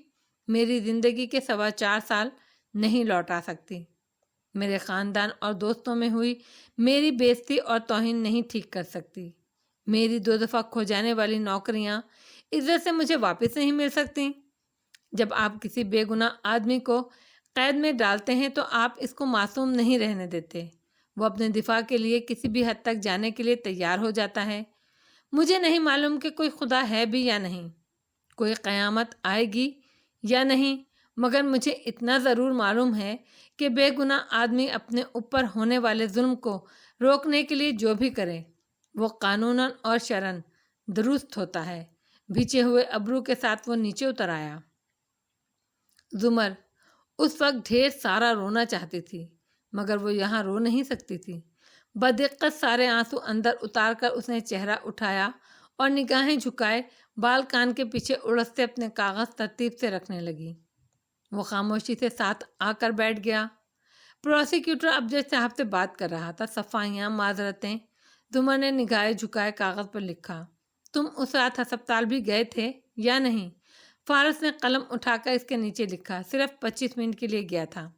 میری زندگی کے 4.25 سال نہیں لوٹا سکتی۔ میرے خاندان اور دوستوں میں ہوئی میری بے عزتی اور توہین نہیں ٹھیک کر سکتی۔ میری 2 دفعہ کھو جانے والی نوکریاں عزت سے مجھے واپس نہیں مل سکتی۔ جب آپ کسی بے گناہ آدمی کو قید میں ڈالتے ہیں تو آپ اس کو معصوم نہیں رہنے دیتے۔ وہ اپنے دفاع کے لیے کسی بھی حد تک جانے کے لیے تیار ہو جاتا ہے۔ مجھے نہیں معلوم کہ کوئی خدا ہے بھی یا نہیں، کوئی قیامت آئے گی یا نہیں، مگر مجھے اتنا ضرور معلوم ہے کہ بے گناہ آدمی اپنے اوپر ہونے والے ظلم کو روکنے کے لیے جو بھی کرے وہ قانوناً اور شرعاً درست ہوتا ہے۔ بھیچے ہوئے ابرو کے ساتھ وہ نیچے اتر آیا۔ زمر اس وقت ڈھیر سارا رونا چاہتی تھی مگر وہ یہاں رو نہیں سکتی تھی۔ بدقت سارے آنسو اندر اتار کر اس نے چہرہ اٹھایا اور نگاہیں جھکائے بال کان کے پیچھے الجھتے اپنے کاغذ ترتیب سے رکھنے لگی۔ وہ خاموشی سے ساتھ آ کر بیٹھ گیا۔ پروسیکیوٹر اب جج صاحب سے بات کر رہا تھا۔ صفائیاں، معذرتیں۔ زمر نے نگاہیں جھکائے کاغذ پر لکھا، تم اس رات ہسپتال بھی گئے تھے یا نہیں؟ فارس نے قلم اٹھا کر اس کے نیچے لکھا، صرف 25 منٹ کے لیے گیا تھا۔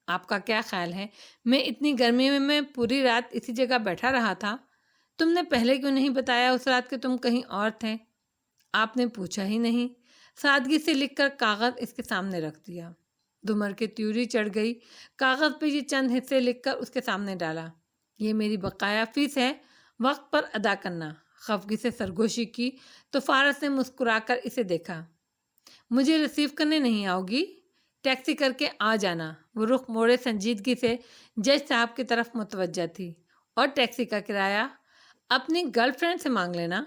آپ کا کیا خیال ہے میں اتنی گرمی میں پوری رات اسی جگہ بیٹھا رہا تھا؟ تم نے پہلے کیوں نہیں بتایا اس رات کہ تم کہیں اور تھے؟ آپ نے پوچھا ہی نہیں۔ سادگی سے لکھ کر کاغذ اس کے سامنے رکھ دیا۔ زمر کی تیوری چڑھ گئی۔ کاغذ پہ یہ چند حصے لکھ کر اس کے سامنے ڈالا، یہ میری بقایا فیس ہے، وقت پر ادا کرنا۔ خفگی سے سرگوشی کی تو فارس نے مسکرا کر اسے دیکھا۔ مجھے ریسیو کرنے نہیں آؤ گی؟ ٹیکسی کر کے آ جانا۔ وہ رخ موڑے سنجیدگی سے جج صاحب کی طرف متوجہ تھی۔ اور ٹیکسی کا کرایہ اپنی گرل فرینڈ سے مانگ لینا۔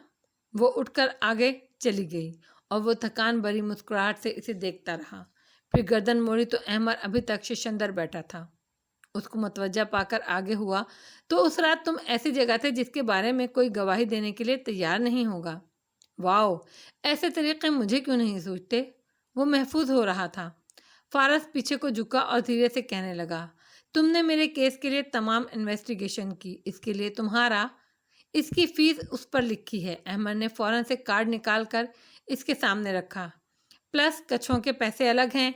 وہ اٹھ کر آگے چلی گئی اور وہ تھکان بھری مسکراہٹ سے اسے دیکھتا رہا۔ پھر گردن موڑی تو احمر ابھی تک ششندر بیٹھا تھا۔ اس کو متوجہ پا کر آگے ہوا، تو اس رات تم ایسی جگہ تھے جس کے بارے میں کوئی گواہی دینے کے لیے تیار نہیں ہوگا۔ واؤ، ایسے طریقے مجھے کیوں نہیں سوچتے؟ وہ محفوظ ہو رہا تھا۔ فارس پیچھے کو جھکا اور دھیرے سے کہنے لگا، تم نے میرے کیس کے لیے تمام انویسٹیگیشن کی، اس کے لیے تمہارا، اس کی فیس اس پر لکھی ہے۔ احمد نے فوراً سے کارڈ نکال کر اس کے سامنے رکھا۔ پلس کچھوں کے پیسے الگ ہیں،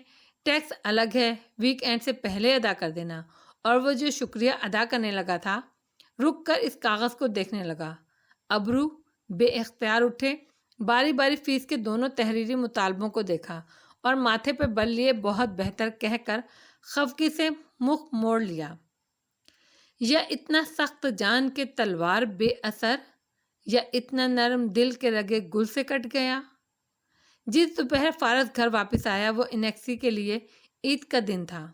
ٹیکس الگ ہے، ویک اینڈ سے پہلے ادا کر دینا۔ اور وہ جو شکریہ ادا کرنے لگا تھا، رک کر اس کاغذ کو دیکھنے لگا۔ ابرو بے اختیار اٹھے، باری باری فیس کے دونوں تحریری مطالبوں کو دیکھا اور ماتھے پہ بل لیے بہت بہتر کہہ کر خفگی سے منہ موڑ لیا۔ یا اتنا سخت جان کے تلوار بے اثر، یا اتنا نرم دل کے رگے گل سے کٹ گیا۔ جس دوپہر فارس گھر واپس آیا وہ انیکسی کے لیے عید کا دن تھا۔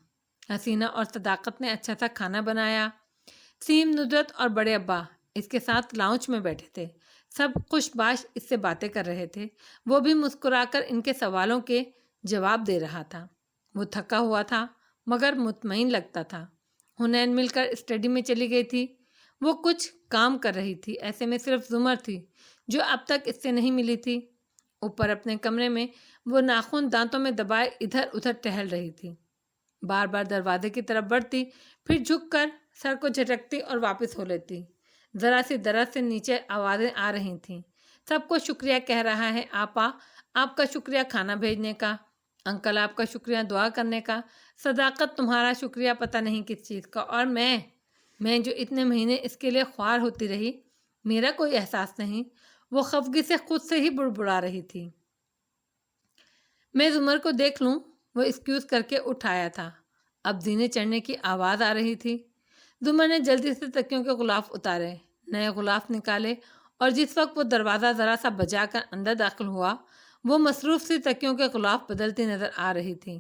حسینہ اور صداقت نے اچھا سا کھانا بنایا۔ سیم، ندرت اور بڑے ابا اس کے ساتھ لاؤنج میں بیٹھے تھے۔ سب خوش باش اس سے باتیں کر رہے تھے۔ وہ بھی مسکرا کر ان کے سوالوں کے جواب دے رہا تھا۔ وہ تھکا ہوا تھا مگر مطمئن لگتا تھا۔ حنین مل کر اسٹڈی میں چلی گئی تھی۔ وہ کچھ کام کر رہی تھی۔ ایسے میں صرف زمر تھی جو اب تک اس سے نہیں ملی تھی۔ اوپر اپنے کمرے میں وہ ناخن دانتوں میں دبائے ادھر ادھر ٹہل رہی تھی۔ بار بار دروازے کی طرف بڑھتی، پھر جھک کر سر کو جھٹکتی اور واپس ہو لیتی۔ ذرا سی درد سے نیچے آوازیں آ رہی تھیں۔ سب کو شکریہ کہہ رہا ہے، آپا آپ کا شکریہ کھانا بھیجنے کا، انکل آپ کا شکریہ دعا کرنے کا، صداقت تمہارا شکریہ پتہ نہیں کس چیز کا، اور میں جو اتنے مہینے اس کے لیے خوار ہوتی رہی، میرا کوئی احساس نہیں۔ وہ خفگی سے خود سے ہی بڑبڑا رہی تھی۔ میں زمر کو دیکھ لوں؟ وہ ایکسکیوز کر کے اٹھ آیا تھا۔ اب زینے چڑھنے کی آواز آ رہی تھی۔ زمر نے جلدی سے تکیوں کے غلاف اتارے، نئے غلاف نکالے، اور جس وقت وہ دروازہ ذرا سا بجا کر اندر داخل ہوا، وہ مصروف سی تکیوں کے غلاف بدلتی نظر آ رہی تھی۔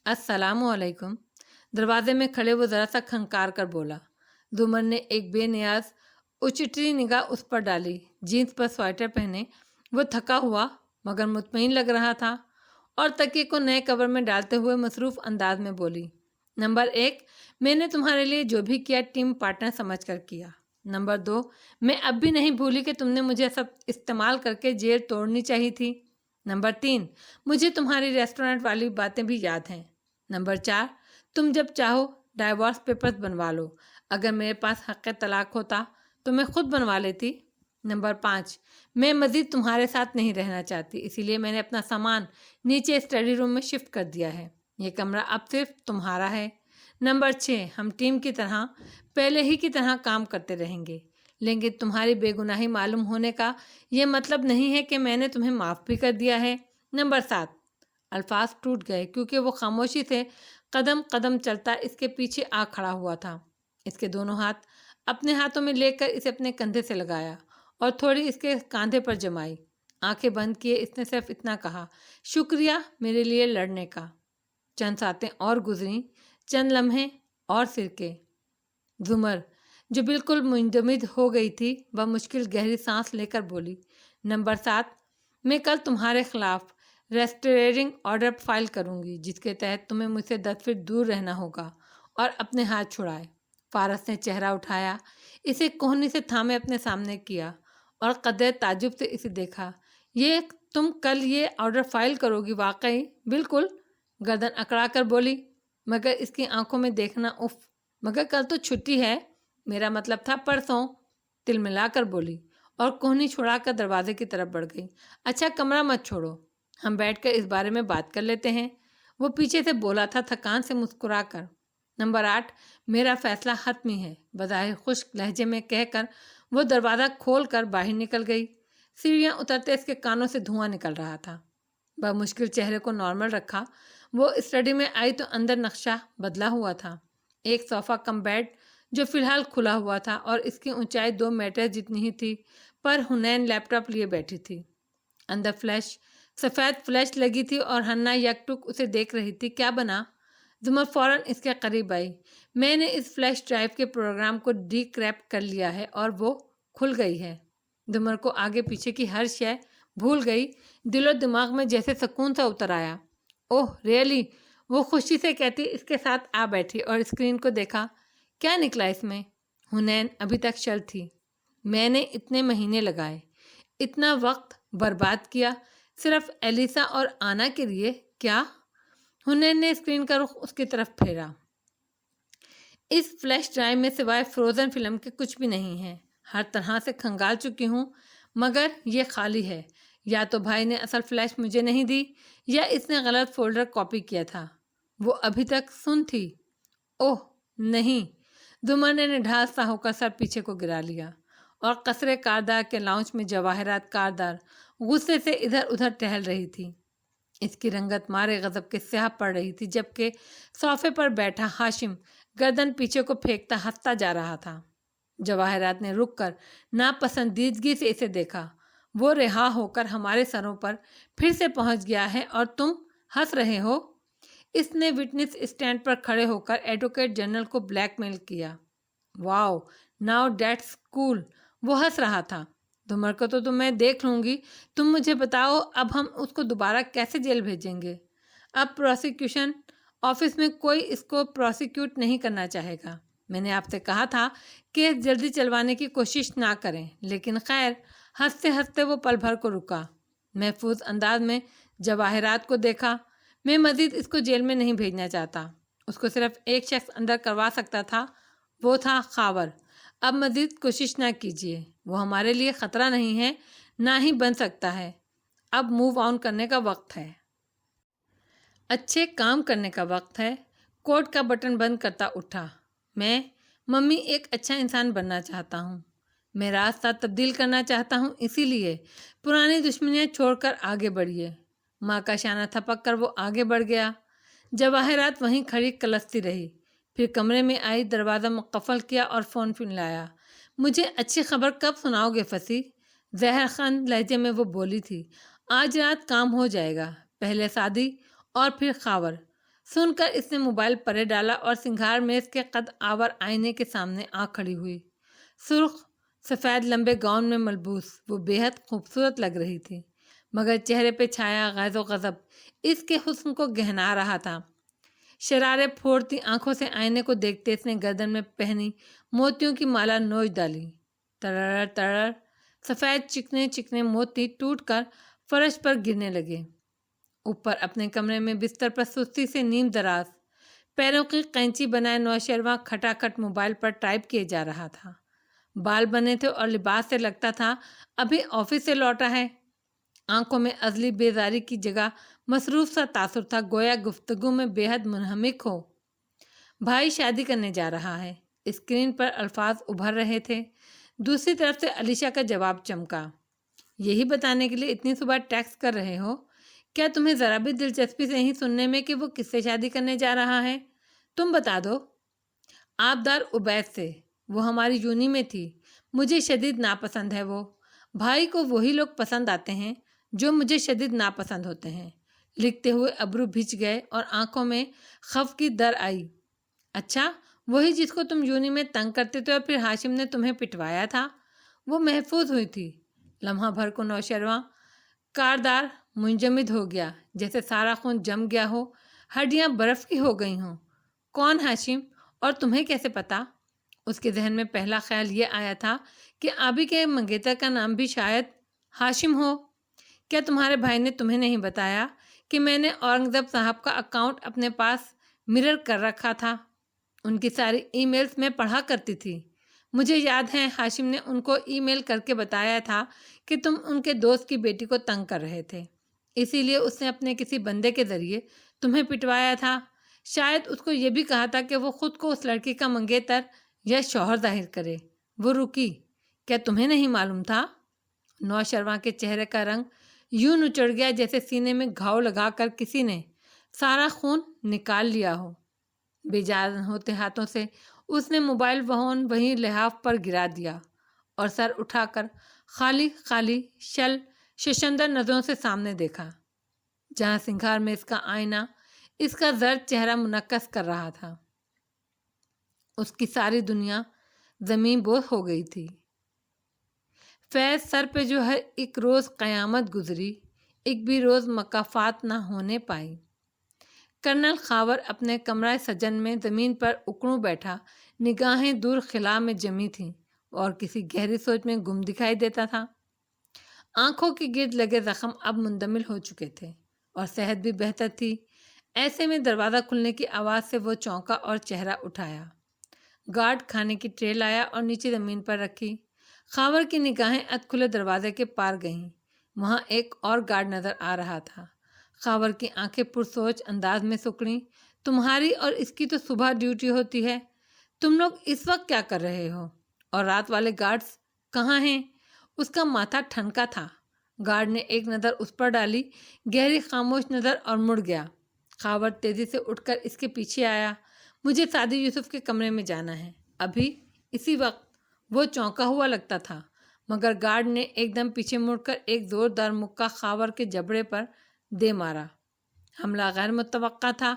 السلام علیکم، دروازے میں کھڑے وہ ذرا سا کھنکار کر بولا۔ زمر نے ایک بے نیاز اچٹی نگاہ اس پر ڈالی۔ جینس پر سویٹر پہنے وہ تھکا ہوا مگر مطمئن لگ رہا تھا اور تکیے کو نئے کور میں ڈالتے ہوئے مصروف انداز میں بولی، نمبر 1، میں نے تمہارے لیے جو بھی کیا ٹیم پارٹنر سمجھ کر کیا۔ نمبر 2، میں اب بھی نہیں بھولی کہ تم نے مجھے سب استعمال کر کے جیل توڑنی چاہی تھی۔ نمبر 3، مجھے تمہاری ریسٹورنٹ والی باتیں بھی یاد ہیں۔ نمبر 4، تم جب چاہو ڈائیورس پیپرز بنوا لو، اگر میرے پاس حق طلاق ہوتا تو میں خود بنوا لیتی۔ نمبر 5، میں مزید تمہارے ساتھ نہیں رہنا چاہتی، اسی لیے میں نے اپنا سامان نیچے اسٹڈی روم میں شفٹ کر دیا ہے، یہ کمرہ اب صرف تمہارا ہے۔ نمبر 6، ہم ٹیم کی طرح پہلے ہی کی طرح کام کرتے رہیں گے، لیکن تمہاری بے گناہی معلوم ہونے کا یہ مطلب نہیں ہے کہ میں نے تمہیں معاف بھی کر دیا ہے۔ نمبر 7، الفاظ ٹوٹ گئے کیونکہ وہ خاموشی سے قدم قدم چلتا اس کے پیچھے آ کھڑا ہوا تھا۔ اس کے دونوں ہاتھ اپنے ہاتھوں میں لے کر اسے اپنے کندھے سے لگایا اور تھوڑی اس کے کاندھے پر جمائی۔ آنکھیں بند کیے اس نے صرف اتنا کہا، شکریہ میرے لیے لڑنے کا۔ چند ساتیں اور گزریں، چند لمحے اور سرکے۔ زمر جو بالکل منجمد ہو گئی تھی وہ مشکل گہری سانس لے کر بولی، نمبر 7، میں کل تمہارے خلاف ریسٹریننگ آرڈر فائل کروں گی، جس کے تحت تمہیں مجھ سے 10 فٹ دور رہنا ہوگا۔ اور اپنے ہاتھ چھڑائے۔ فارس نے چہرہ اٹھایا، اسے کوہنی سے تھامے اپنے سامنے کیا اور قدرے تعجب سے اسے دیکھا۔ یہ تم کل یہ آرڈر فائل کرو گی؟ واقعی؟ بالکل، گردن اکڑا کر بولی، مگر اس کی آنکھوں میں دیکھنا اف، مگر کل تو چھٹی ہے، میرا مطلب تھا پرسوں، تل ملا کر بولی اور کوہنی چھڑا کر دروازے کی طرف بڑھ گئی۔ اچھا کمرہ مت چھوڑو، ہم بیٹھ کر اس بارے میں بات کر لیتے ہیں، وہ پیچھے سے بولا تھا تھکان سے مسکرا کر۔ نمبر 8، میرا فیصلہ حتمی ہے، بظاہر خشک لہجے میں کہہ کر وہ دروازہ کھول کر باہر نکل گئی۔ سیڑھیاں اترتے اس کے کانوں سے دھواں نکل رہا تھا۔ بمشکل چہرے کو نارمل رکھا، وہ اسٹڈی میں آئی تو اندر نقشہ بدلا ہوا تھا۔ ایک صوفہ کم بیڈ جو فی الحال کھلا ہوا تھا اور اس کی اونچائی 2 میٹر جتنی ہی تھی، پر حنین لیپ ٹاپ لیے بیٹھی تھی۔ اندر سفید فلیش لگی تھی اور ہنّا یک ٹک اسے دیکھ رہی تھی۔ کیا بنا؟ زمر فوراً اس کے قریب آئی۔ میں نے اس فلیش ڈرائیو کے پروگرام کو ڈی کریپٹ کر لیا ہے اور وہ کھل گئی ہے۔ زمر کو آگے پیچھے کی ہر شے بھول گئی، دل و دماغ میں جیسے سکون سا اتر آیا۔ اوہ ریئلی؟ وہ خوشی سے کہتی اس کے ساتھ آ بیٹھی اور اسکرین کو دیکھا۔ کیا نکلا اس میں؟ حنین ابھی تک شل تھی۔ میں نے اتنے مہینے لگائے، اتنا وقت برباد کیا صرف ایلیسا اور آنا کے لیے؟ کیا؟ حنین نے اسکرین کا رخ اس کی طرف پھیرا۔ اس فلیش ڈرائیو میں سوائے فروزن فلم کے کچھ بھی نہیں ہے، ہر طرح سے کھنگال چکی ہوں، مگر یہ خالی ہے۔ یا تو بھائی نے اصل فلیش مجھے نہیں دی یا اس نے غلط فولڈر کاپی کیا تھا۔ وہ ابھی تک سن تھی۔ اوہ نہیں، زمر نے نڈھال سا ہو کر سر پیچھے کو گرا لیا اور قصرے کاردار کے لاؤنج میں جواہرات کاردار غصے سے ادھر ادھر ٹہل رہی تھی۔ اس کی رنگت مارے غضب کے سیاہ پڑ رہی تھی، جبکہ صوفے پر بیٹھا ہاشم گردن پیچھے کو پھینکتا ہنستا جا رہا تھا۔ جواہرات نے رک کر ناپسندیدگی سے اسے دیکھا۔ وہ رہا ہو کر ہمارے سروں پر پھر سے پہنچ گیا ہے اور تم ہنس رہے ہو؟ اس نے وٹنس اسٹینڈ پر کھڑے ہو کر ایڈوکیٹ جنرل کو بلیک میل کیا۔ واو، ناؤ دیٹس کول، وہ ہنس رہا تھا۔ زمر کو تو میں دیکھ لوں گی، تم مجھے بتاؤ اب ہم اس کو دوبارہ کیسے جیل بھیجیں گے؟ اب پروسیکیوشن آفس میں کوئی اس کو پروسیکیوٹ نہیں کرنا چاہے گا۔ میں نے آپ سے کہا تھا کہ جلدی چلوانے کی کوشش نہ کریں، لیکن خیر۔ ہنستے ہنستے وہ پل بھر کو رکا، محفوظ انداز میں جواہرات کو دیکھا۔ میں مزید اس کو جیل میں نہیں بھیجنا چاہتا، اس کو صرف ایک شخص اندر کروا سکتا تھا، وہ تھا خاور۔ اب مزید کوشش نہ کیجیے، وہ ہمارے لیے خطرہ نہیں ہے، نہ ہی بن سکتا ہے۔ اب موو آن کرنے کا وقت ہے، اچھے کام کرنے کا وقت ہے۔ کوٹ کا بٹن بند کرتا اٹھا۔ میں ممی ایک اچھا انسان بننا چاہتا ہوں، میں راستہ تبدیل کرنا چاہتا ہوں، اسی لیے پرانی دشمنیاں چھوڑ کر آگے بڑھیے۔ ماں کا شانہ تھپک کر وہ آگے بڑھ گیا۔ جواہرات وہیں کھڑی کلستی رہی، پھر کمرے میں آئی، دروازہ مقفل کیا اور فون لایا۔ مجھے اچھی خبر کب سناؤ گے فصیح؟ زہر خند لہجے میں وہ بولی تھی۔ آج رات کام ہو جائے گا، پہلے شادی اور پھر خاور۔ سن کر اس نے موبائل پرے ڈالا اور سنگھار میز کے قد آور آئینے کے سامنے آ کھڑی ہوئی۔ سرخ سفید لمبے گاؤن میں ملبوس وہ بے حد خوبصورت لگ رہی تھی، مگر چہرے پہ چھایا غیظ و غضب اس کے حسن کو گہنا رہا تھا۔ شرارے پھوڑتی آنکھوں سے آئینے کو دیکھتے اس نے گردن میں پہنی موتیوں کی مالا نوچ ڈالی۔ ترڑ ترڑ سفید چکنے چکنے موتی ٹوٹ کر فرش پر گرنے لگے۔ اوپر اپنے کمرے میں بستر پر سستی سے نیم دراز پیروں کی قینچی بنائے نوشیروان کھٹا کھٹ موبائل پر ٹائپ کیے جا رہا تھا۔ بال بنے تھے اور لباس سے لگتا تھا ابھی آفس سے لوٹا ہے۔ آنکھوں میں ازلی بیزاری کی جگہ مصروف سا تاثر تھا، گویا گفتگو میں بے حد منہمک ہو۔ بھائی شادی کرنے جا رہا ہے، اسکرین پر الفاظ ابھر رہے تھے۔ دوسری طرف سے علیشا کا جواب چمکا، یہی بتانے کے لیے اتنی صبح ٹیکسٹ کر رہے ہو؟ کیا تمہیں ذرا بھی دلچسپی نہیں سننے میں کہ وہ کس سے شادی کرنے جا رہا ہے؟ تم بتا دو۔ آبدار عبید سے، وہ ہماری یونی میں تھی، مجھے شدید ناپسند ہے وہ۔ بھائی کو وہی لوگ پسند آتے ہیں جو مجھے شدید ناپسند ہوتے ہیں۔ لکھتے ہوئے ابرو بھیج گئے اور آنکھوں میں خف کی در آئی۔ اچھا، وہی جس کو تم یونی میں تنگ کرتے تھے اور پھر ہاشم نے تمہیں پٹوایا تھا؟ وہ محفوظ ہوئی تھی۔ لمحہ بھر کو نوشیروان کاردار منجمد ہو گیا، جیسے سارا خون جم گیا ہو، ہڈیاں برف کی ہو گئی ہوں۔ کون ہاشم؟ اور تمہیں کیسے پتا؟ اس کے ذہن میں پہلا خیال یہ آیا تھا کہ آبی کے منگیتر کا نام بھی شاید ہاشم ہو۔ کیا تمہارے بھائی نے تمہیں نہیں بتایا کہ میں نے اورنگزیب صاحب کا اکاؤنٹ اپنے پاس مرر کر رکھا تھا؟ ان کی ساری ای میلز میں پڑھا کرتی تھی۔ مجھے یاد ہے ہاشم نے ان کو ای میل کر کے بتایا تھا کہ تم ان کے دوست کی بیٹی کو تنگ کر رہے تھے، اسی لیے اس نے اپنے کسی بندے کے ذریعے تمہیں پٹوایا تھا۔ شاید اس کو یہ بھی کہا تھا کہ وہ خود کو اس لڑکی کا منگیتر یا شوہر ظاہر کرے۔ وہ رکی، کیا تمہیں نہیں معلوم تھا؟ نوشیروان کے چہرے کا رنگ یوں نچڑ گیا جیسے سینے میں گھاؤ لگا کر کسی نے سارا خون نکال لیا ہو۔ بے جان ہوتے ہاتھوں سے اس نے موبائل وہیں لحاف پر گرا دیا اور سر اٹھا کر خالی خالی ششندر نظروں سے سامنے دیکھا، جہاں سنگھار میں اس کا آئینہ اس کا زرد چہرہ منعکس کر رہا تھا۔ اس کی ساری دنیا زمین بوس ہو گئی تھی۔ فیض سر پہ جو ہر ایک روز قیامت گزری، ایک بھی روز مکافات نہ ہونے پائی۔ کرنل خاور اپنے کمرہ سجن میں زمین پر اکڑوں بیٹھا، نگاہیں دور خلا میں جمی تھیں اور کسی گہری سوچ میں گم دکھائی دیتا تھا۔ آنکھوں کے گرد لگے زخم اب مندمل ہو چکے تھے اور صحت بھی بہتر تھی۔ ایسے میں دروازہ کھلنے کی آواز سے وہ چونکا اور چہرہ اٹھایا۔ گارڈ کھانے کی ٹرے لایا اور نیچے زمین پر رکھی۔ خاور کی نگاہیں اد کھلے دروازے کے پار گئیں، وہاں ایک اور گارڈ نظر آ رہا تھا۔ خاور کی آنکھیں پرسوچ انداز میں سکڑیں۔ تمہاری اور اس کی تو صبح ڈیوٹی ہوتی ہے، تم لوگ اس وقت کیا کر رہے ہو؟ اور رات والے گارڈز کہاں ہیں؟ اس کا ماتھا ٹھنکا تھا۔ گارڈ نے ایک نظر اس پر ڈالی، گہری خاموش نظر، اور مڑ گیا۔ خاور تیزی سے اٹھ کر اس کے پیچھے آیا۔ مجھے سعدی یوسف کے کمرے میں جانا ہے، ابھی اسی وقت۔ وہ چونکا ہوا لگتا تھا، مگر گارڈ نے ایک دم پیچھے مڑ کر ایک زوردار مکہ خاور کے جبڑے پر دے مارا۔ حملہ غیر متوقع تھا،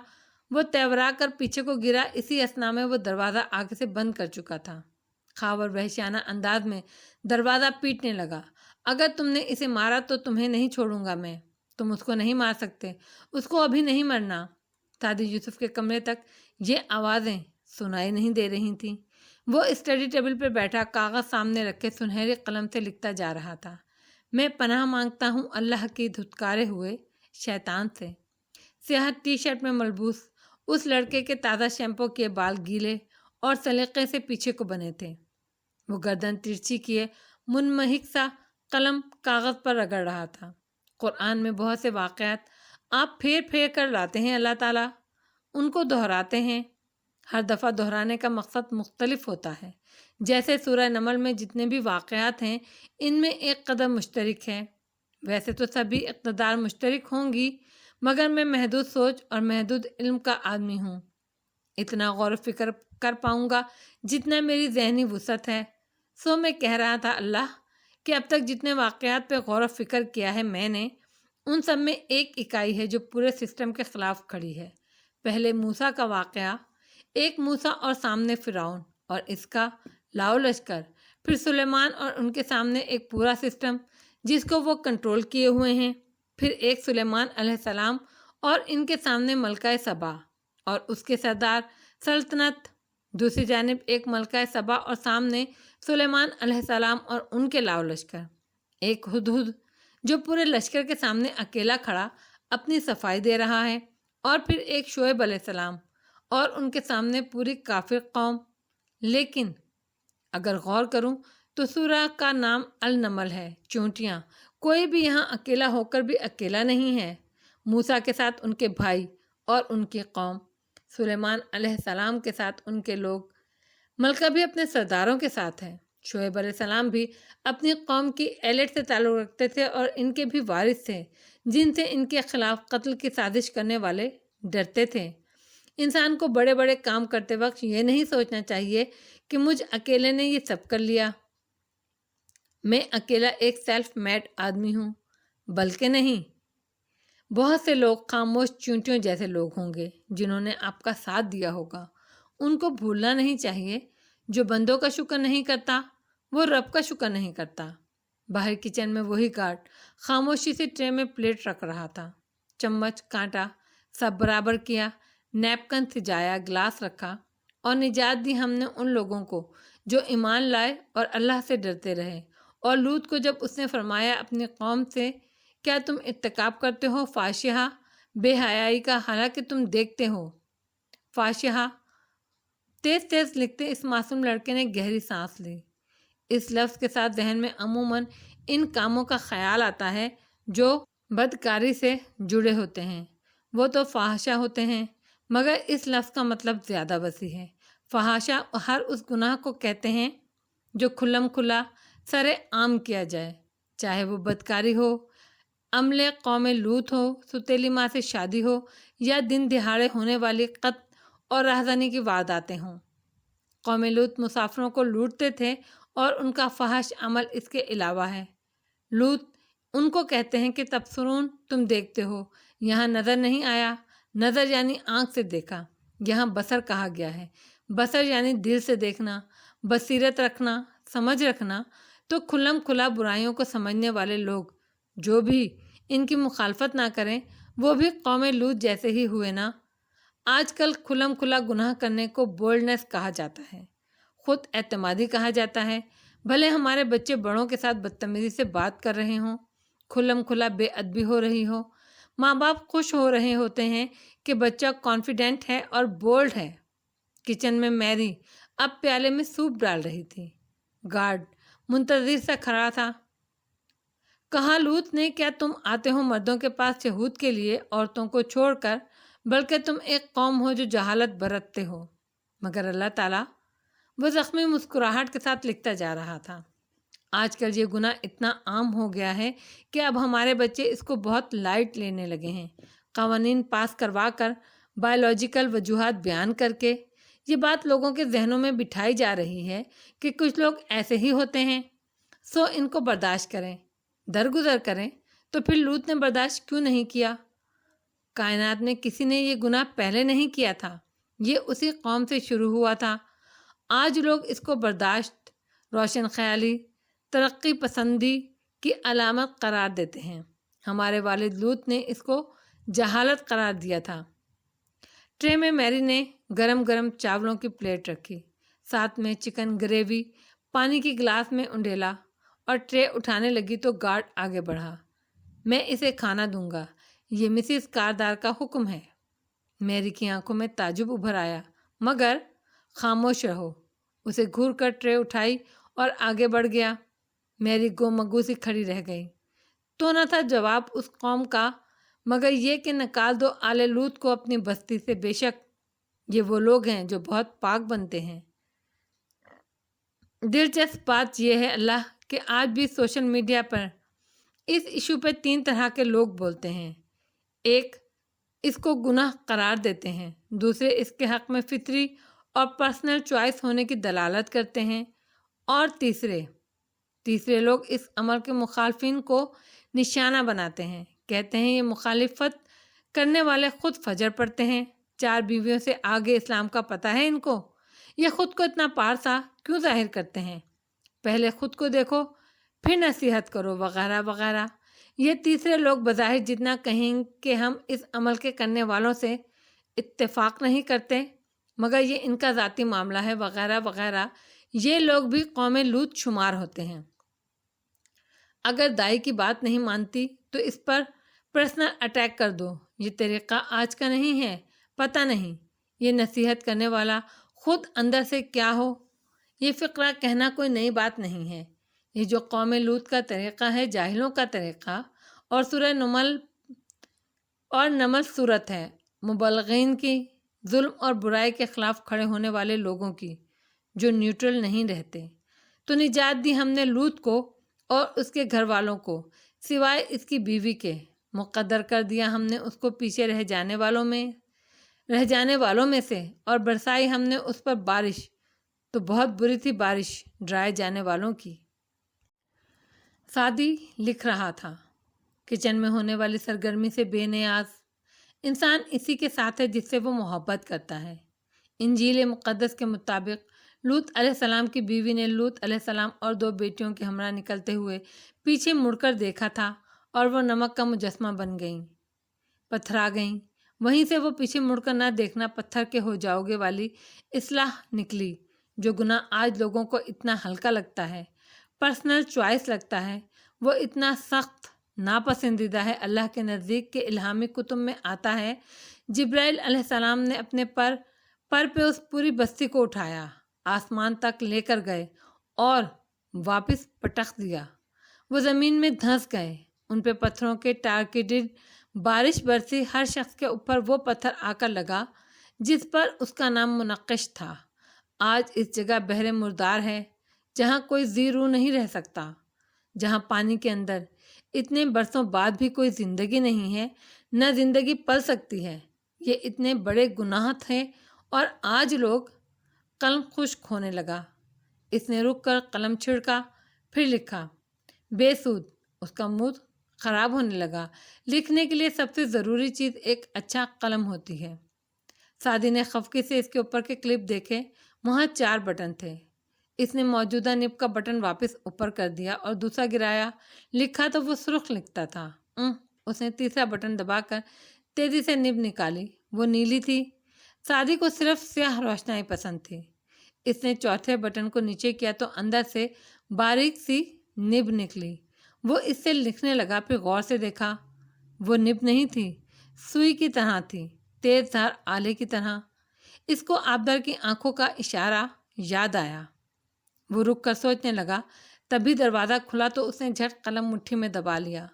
وہ تیورا کر پیچھے کو گرا۔ اسی اثنا میں وہ دروازہ آگے سے بند کر چکا تھا۔ خاور وحشیانہ انداز میں دروازہ پیٹنے لگا۔ اگر تم نے اسے مارا تو تمہیں نہیں چھوڑوں گا میں۔ تم اس کو نہیں مار سکتے، اس کو ابھی نہیں مرنا۔ سعدی یوسف کے کمرے تک یہ آوازیں سنائی نہیں دے رہی تھیں۔ وہ اسٹڈی ٹیبل پر بیٹھا کاغذ سامنے رکھے سنہری قلم سے لکھتا جا رہا تھا۔ میں پناہ مانگتا ہوں اللہ کی دھتکارے ہوئے شیطان سے۔ سیاہ ٹی شرٹ میں ملبوس اس لڑکے کے تازہ شیمپو کیے بال گیلے اور سلیقے سے پیچھے کو بنے تھے۔ وہ گردن ترچھی کیے منمہک سا قلم کاغذ پر رگڑ رہا تھا۔ قرآن میں بہت سے واقعات آپ پھیر پھیر کر لاتے ہیں اللہ تعالیٰ، ان کو دہراتے ہیں۔ ہر دفعہ دہرانے کا مقصد مختلف ہوتا ہے۔ جیسے سورہ نمل میں جتنے بھی واقعات ہیں ان میں ایک قدر مشترک ہے۔ ویسے تو سبھی اقتدار مشترک ہوں گی، مگر میں محدود سوچ اور محدود علم کا آدمی ہوں۔ اتنا غور و فکر کر پاؤں گا جتنا میری ذہنی وسعت ہے۔ سو میں کہہ رہا تھا اللہ کہ اب تک جتنے واقعات پہ غور و فکر کیا ہے میں نے، ان سب میں ایک اکائی ہے جو پورے سسٹم کے خلاف کھڑی ہے۔ پہلے موسیٰ کا واقعہ، ایک موسیٰ اور سامنے فرعون اور اس کا لاؤ لشکر، پھر سلیمان اور ان کے سامنے ایک پورا سسٹم جس کو وہ کنٹرول کیے ہوئے ہیں، پھر ایک سلیمان علیہ السلام اور ان کے سامنے ملکہ سبا اور اس کے سردار سلطنت، دوسری جانب ایک ملکہ سبا اور سامنے سلیمان علیہ السلام اور ان کے لاؤ لشکر، ایک ہدہد جو پورے لشکر کے سامنے اکیلا کھڑا اپنی صفائی دے رہا ہے، اور پھر ایک شعیب علیہ السلام اور ان کے سامنے پوری کافر قوم۔ لیکن اگر غور کروں تو سورہ کا نام النمل ہے، چونٹیاں، کوئی بھی یہاں اکیلا ہو کر بھی اکیلا نہیں ہے۔ موسیٰ کے ساتھ ان کے بھائی اور ان کی قوم، سلیمان علیہ السلام کے ساتھ ان کے لوگ، ملکہ بھی اپنے سرداروں کے ساتھ ہے، شعیب علیہ السلام بھی اپنی قوم کی ایلٹ سے تعلق رکھتے تھے اور ان کے بھی وارث تھے جن سے ان کے خلاف قتل کی سازش کرنے والے ڈرتے تھے۔ انسان کو بڑے بڑے کام کرتے وقت یہ نہیں سوچنا چاہیے کہ مجھ اکیلے نے یہ سب کر لیا، میں اکیلا ایک سیلف میڈ آدمی ہوں، بلکہ نہیں، بہت سے لوگ خاموش چونٹیوں جیسے لوگ ہوں گے جنہوں نے آپ کا ساتھ دیا ہوگا۔ ان کو بھولنا نہیں چاہیے، جو بندوں کا شکر نہیں کرتا وہ رب کا شکر نہیں کرتا۔ باہر کچن میں وہی گارڈ خاموشی سے ٹرے میں پلیٹ رکھ رہا تھا، چمچ کانٹا سب برابر کیا، نیپکن سجایا، گلاس رکھا، اور نجات دی ہم نے ان لوگوں کو جو ایمان لائے اور اللہ سے ڈرتے رہے۔ اور لوط کو جب اس نے فرمایا اپنی قوم سے، کیا تم ارتکاب کرتے ہو فاحشہ، بے حیائی کا، حالانکہ تم دیکھتے ہو فاحشہ؟ تیز تیز لکھتے اس معصوم لڑکے نے گہری سانس لی۔ اس لفظ کے ساتھ ذہن میں عموماً ان کاموں کا خیال آتا ہے جو بدکاری سے جڑے ہوتے ہیں، وہ تو فاحشہ ہوتے ہیں، مگر اس لفظ کا مطلب زیادہ وسیع ہے۔ فحاشا ہر اس گناہ کو کہتے ہیں جو کھلم کھلا سر عام کیا جائے، چاہے وہ بدکاری ہو، عمل قوم لوط ہو، ستیلی ماں سے شادی ہو، یا دن دہاڑے ہونے والی قتل اور رہزنی کی وارداتیں ہوں۔ قوم لوط مسافروں کو لوٹتے تھے اور ان کا فحش عمل اس کے علاوہ ہے۔ لوط ان کو کہتے ہیں کہ تبصرون، تم دیکھتے ہو، یہاں نظر نہیں آیا، نظر یعنی آنکھ سے دیکھا، یہاں بصر کہا گیا ہے، بصر یعنی دل سے دیکھنا، بصیرت رکھنا، سمجھ رکھنا۔ تو کھلم کھلا برائیوں کو سمجھنے والے لوگ جو بھی ان کی مخالفت نہ کریں وہ بھی قوم لوط جیسے ہی ہوئے نا۔ آج کل کھلم کھلا گناہ کرنے کو بولڈنس کہا جاتا ہے، خود اعتمادی کہا جاتا ہے، بھلے ہمارے بچے بڑوں کے ساتھ بدتمیزی سے بات کر رہے ہوں، کھلم کھلا بے ادبی ہو رہی ہو، ماں باپ خوش ہو رہے ہوتے ہیں کہ بچہ کانفیڈنٹ ہے اور بولڈ ہے۔ کچن میں میری اب پیالے میں سوپ ڈال رہی تھی، گارڈ منتظر سا کھڑا تھا۔ کہا لوط نے، کیا تم آتے ہو مردوں کے پاس شہود کے لیے عورتوں کو چھوڑ کر، بلکہ تم ایک قوم ہو جو جہالت برتتے ہو۔ مگر اللہ تعالیٰ، وہ زخمی مسکراہٹ کے ساتھ لکھتا جا رہا تھا، آج کل یہ گناہ اتنا عام ہو گیا ہے کہ اب ہمارے بچے اس کو بہت لائٹ لینے لگے ہیں۔ قوانین پاس کروا کر، بایولوجیکل وجوہات بیان کر کے یہ بات لوگوں کے ذہنوں میں بٹھائی جا رہی ہے کہ کچھ لوگ ایسے ہی ہوتے ہیں، سو ان کو برداشت کریں، درگزر کریں۔ تو پھر لوط نے برداشت کیوں نہیں کیا؟ کائنات میں کسی نے یہ گناہ پہلے نہیں کیا تھا، یہ اسی قوم سے شروع ہوا تھا۔ آج لوگ اس کو برداشت، روشن خیالی، ترقی پسندی کی علامت قرار دیتے ہیں۔ ہمارے والد لوط نے اس کو جہالت قرار دیا تھا۔ ٹرے میں میری نے گرم گرم چاولوں کی پلیٹ رکھی، ساتھ میں چکن گریوی، پانی کی گلاس میں انڈیلا، اور ٹرے اٹھانے لگی تو گارڈ آگے بڑھا۔ میں اسے کھانا دوں گا، یہ مسز کاردار کا حکم ہے۔ میری کی آنکھوں میں تعجب ابھر آیا، مگر خاموش رہو۔ اسے گھور کر ٹرے اٹھائی اور آگے بڑھ گیا۔ میری گو مگو سی کھڑی رہ گئی۔ تو نہ تھا جواب اس قوم کا مگر یہ کہ نکال دو آل لوط کو اپنی بستی سے، بے شک یہ وہ لوگ ہیں جو بہت پاک بنتے ہیں۔ دلچسپ بات یہ ہے اللہ کہ آج بھی سوشل میڈیا پر اس ایشو پہ 3 طرح کے لوگ بولتے ہیں۔ ایک اس کو گناہ قرار دیتے ہیں، دوسرے اس کے حق میں فطری اور پرسنل چوائس ہونے کی دلالت کرتے ہیں، اور تیسرے لوگ اس عمل کے مخالفین کو نشانہ بناتے ہیں کہتے ہیں یہ مخالفت کرنے والے خود فجر پڑھتے ہیں، 4 بیویوں سے آگے اسلام کا پتہ ہے ان کو، یہ خود کو اتنا پارسا کیوں ظاہر کرتے ہیں، پہلے خود کو دیکھو پھر نصیحت کرو وغیرہ وغیرہ۔ یہ تیسرے لوگ بظاہر جتنا کہیں کہ ہم اس عمل کے کرنے والوں سے اتفاق نہیں کرتے، مگر یہ ان کا ذاتی معاملہ ہے وغیرہ وغیرہ، یہ لوگ بھی قوم لوط شمار ہوتے ہیں۔ اگر دائی کی بات نہیں مانتی تو اس پر پرسنل اٹیک کر دو، یہ طریقہ آج کا نہیں ہے، پتہ نہیں یہ نصیحت کرنے والا خود اندر سے کیا ہو۔ یہ فقرہ کہنا کوئی نئی بات نہیں ہے، یہ جو قوم لوط کا طریقہ ہے، جاہلوں کا طریقہ، اور سورہ نمل صورت ہے مبلغین کی، ظلم اور برائی کے خلاف کھڑے ہونے والے لوگوں کی جو نیوٹرل نہیں رہتے۔ تو نجات دی ہم نے لوط کو اور اس کے گھر والوں کو، سوائے اس کی بیوی کے، مقدر کر دیا ہم نے اس کو پیچھے رہ جانے والوں میں سے، اور برسائی ہم نے اس پر بارش، تو بہت بری تھی بارش ڈرائے جانے والوں کی۔ سعدی لکھ رہا تھا، کچن میں ہونے والی سرگرمی سے بے نیاز انسان اسی کے ساتھ ہے جس سے وہ محبت کرتا ہے۔ انجیل مقدس کے مطابق لوط علیہ السلام کی بیوی نے لوط علیہ السلام اور 2 بیٹیوں کے ہمراہ نکلتے ہوئے پیچھے مڑ کر دیکھا تھا، اور وہ نمک کا مجسمہ بن گئیں، پتھرا گئیں۔ وہیں سے وہ پیچھے مڑ کر نہ دیکھنا پتھر کے ہو جاؤ گے والی اصلاح نکلی، جو گناہ آج لوگوں کو اتنا ہلکا لگتا ہے، پرسنل چوائس لگتا ہے، وہ اتنا سخت ناپسندیدہ ہے، اللہ کے نزدیک کے الہامی کتب میں آتا ہے جبرائیل علیہ السلام نے اپنے پر پہ اس پوری بستی کو اٹھایا، آسمان تک لے کر گئے اور واپس پٹخ دیا، وہ زمین میں دھنس گئے، ان پہ پتھروں کے ٹارگیٹڈ بارش برسی، ہر شخص کے اوپر وہ پتھر آ کر لگا جس پر اس کا نام منقش تھا۔ آج اس جگہ بحر مردار ہے جہاں کوئی زی روح نہیں رہ سکتا، جہاں پانی کے اندر اتنے برسوں بعد بھی کوئی زندگی نہیں ہے، نہ زندگی پل سکتی ہے۔ یہ اتنے بڑے گناہ تھے اور آج لوگ، قلم خشک ہونے لگا، اس نے رک کر قلم چھڑکا، پھر لکھا، بے سود، اس کا موڈ خراب ہونے لگا۔ لکھنے کے لیے سب سے ضروری چیز ایک اچھا قلم ہوتی ہے۔ سعدی نے خفقی سے اس کے اوپر کے کلپ دیکھے، وہاں 4 بٹن تھے، اس نے موجودہ نب کا بٹن واپس اوپر کر دیا اور دوسرا گرایا، لکھا تو وہ سرخ لکھتا تھا۔ اس نے تیسرا بٹن دبا کر تیزی سے نب نکالی، وہ نیلی تھی۔ سعدی کو صرف سیاہ روشنائی پسند تھی۔ اس نے چوتھے بٹن کو نیچے کیا تو اندر سے باریک سی نب نکلی، وہ اس سے لکھنے لگا، پھر غور سے دیکھا، وہ نب نہیں تھی، سوئی کی طرح تھی، تیز دھار آلے کی طرح۔ اس کو آبدار کی آنکھوں کا اشارہ یاد آیا، وہ رک کر سوچنے لگا، تبھی دروازہ کھلا تو اس نے جھٹ قلم مٹھی میں دبا لیا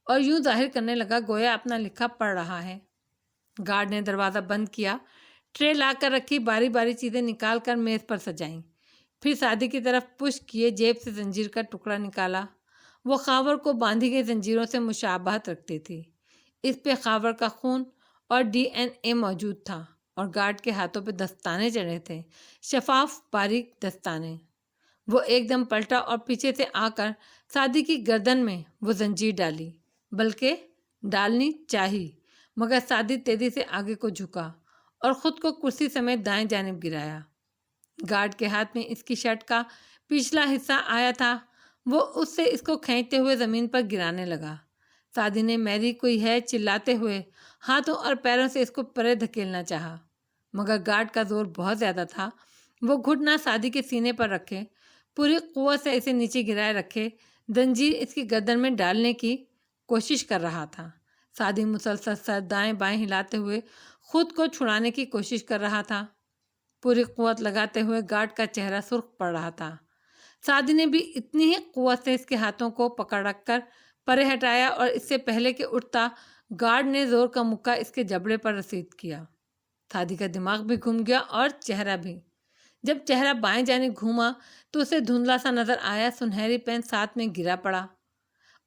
اور یوں ظاہر کرنے لگا گویا اپنا لکھا پڑھ رہا ہے۔ گارڈ نے دروازہ بند کیا، ٹرے لا کر رکھی، باری باری چیزیں نکال کر میز پر سجائیں، پھر سعدی کی طرف پش کیے، جیب سے زنجیر کا ٹکڑا نکالا، وہ خاور کو باندھی گئی زنجیروں سے مشابہت رکھتی تھی، اس پہ خاور کا خون اور DNA موجود تھا، اور گارڈ کے ہاتھوں پہ دستانے چڑھے تھے، شفاف باریک دستانے۔ وہ ایک دم پلٹا اور پیچھے سے آ کر سعدی کی گردن میں وہ زنجیر ڈالی، بلکہ ڈالنی چاہی، مگر سعدی تیزی سے آگے کو جھکا اور خود کو کرسی سمیت دائیں جانب گرایا۔ گارڈ کے ہاتھ میں اس کی شرٹ کا پچھلا حصہ آیا تھا، وہ اس سے اس کو کھینچتے ہوئے زمین پر گرانے لگا۔ سعدی نے میری کوئی ہے چلاتے ہوئے ہاتھوں اور پیروں سے اس کو پرے دھکیلنا چاہا، مگر گارڈ کا زور بہت زیادہ تھا، وہ گھٹنا سعدی کے سینے پر رکھے، پوری قوت سے اسے نیچے گرائے رکھے، زنجیر اس کی گردن میں ڈالنے کی کوشش کر رہا تھا۔ سعدی مسلسل سر دائیں بائیں ہلاتے ہوئے خود کو چھڑانے کی کوشش کر رہا تھا، پوری قوت لگاتے ہوئے گارڈ کا چہرہ سرخ پڑ رہا تھا۔ سعدی نے بھی اتنی ہی قوت سے اس کے ہاتھوں کو پکڑ رکھ کر پرے ہٹایا، اور اس سے پہلے کہ اٹھتا گارڈ نے زور کا مکہ اس کے جبڑے پر رسید کیا۔ سعدی کا دماغ بھی گھوم گیا اور چہرہ بھی۔ جب چہرہ بائیں جانب گھوما تو اسے دھندلا سا نظر آیا، سنہری پین ساتھ میں گرا پڑا۔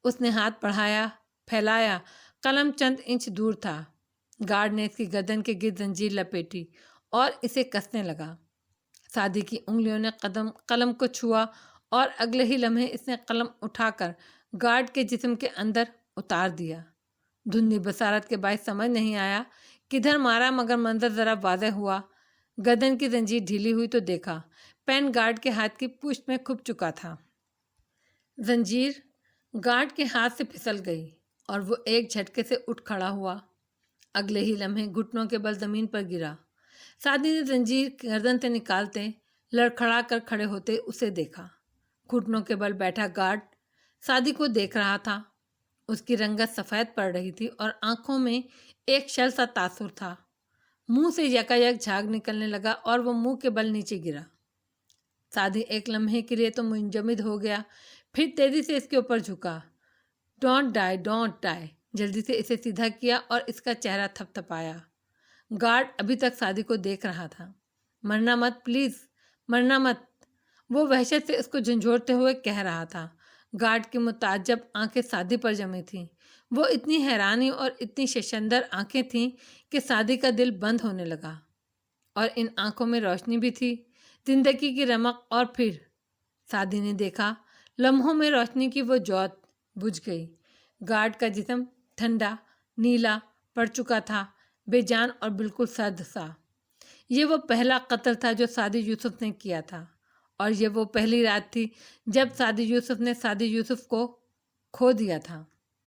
اس نے ہاتھ بڑھایا، پھیلایا، قلم چند انچ دور تھا۔ گارڈ نے اس کی گردن کے گرد زنجیر لپیٹی اور اسے کسنے لگا۔ سعدی کی انگلیوں نے قلم کو چھوا اور اگلے ہی لمحے اس نے قلم اٹھا کر گارڈ کے جسم کے اندر اتار دیا۔ دھندلی بصارت کے باعث سمجھ نہیں آیا کدھر مارا، مگر منظر ذرا واضح ہوا۔ گردن کی زنجیر ڈھیلی ہوئی تو دیکھا پین گارڈ کے ہاتھ کی پشت میں کھپ چکا تھا۔ زنجیر گارڈ کے ہاتھ سے پھسل گئی اور وہ ایک جھٹکے سے اٹھ کھڑا ہوا۔ اگلے ہی لمحے گھٹنوں کے بل زمین پر گرا۔ سعدی نے زنجیر گردن سے نکالتے لڑکھڑا کر کھڑے ہوتے اسے دیکھا۔ گھٹنوں کے بل بیٹھا گارڈ سعدی کو دیکھ رہا تھا۔ اس کی رنگت سفید پڑ رہی تھی اور آنکھوں میں ایک شل سا تاثر تھا۔ منہ سے یکایک جھاگ نکلنے لگا اور وہ منہ کے بل نیچے گرا۔ سعدی ایک لمحے کے لیے تو منجمد ہو گیا، پھر تیزی سے اس کے اوپر جھکا۔ ڈونٹ ڈائی، ڈونٹ ڈائی، جلدی سے اسے سیدھا کیا اور اس کا چہرہ تھپ تھپایا۔ گارڈ ابھی تک سعدی کو دیکھ رہا تھا۔ مرنا مت، پلیز مرنا مت، وہ وحشت سے اس کو جھنجھوڑتے ہوئے کہہ رہا تھا۔ گارڈ کی متعجب آنکھیں سعدی پر جمی تھیں۔ وہ اتنی حیرانی اور اتنی ششندر آنکھیں تھیں کہ سعدی کا دل بند ہونے لگا، اور ان آنکھوں میں روشنی بھی تھی، زندگی کی رمق۔ اور پھر سعدی نے دیکھا لمحوں میں روشنی کی وہ جوت بجھ گئی۔ گارڈ کا جسم ٹھنڈا نیلا پڑ چکا تھا، بے جان اور بالکل سرد سا۔ یہ وہ پہلا قتل تھا جو سعدی یوسف نے کیا تھا، اور یہ وہ پہلی رات تھی جب سعدی یوسف نے سعدی یوسف کو کھو دیا تھا۔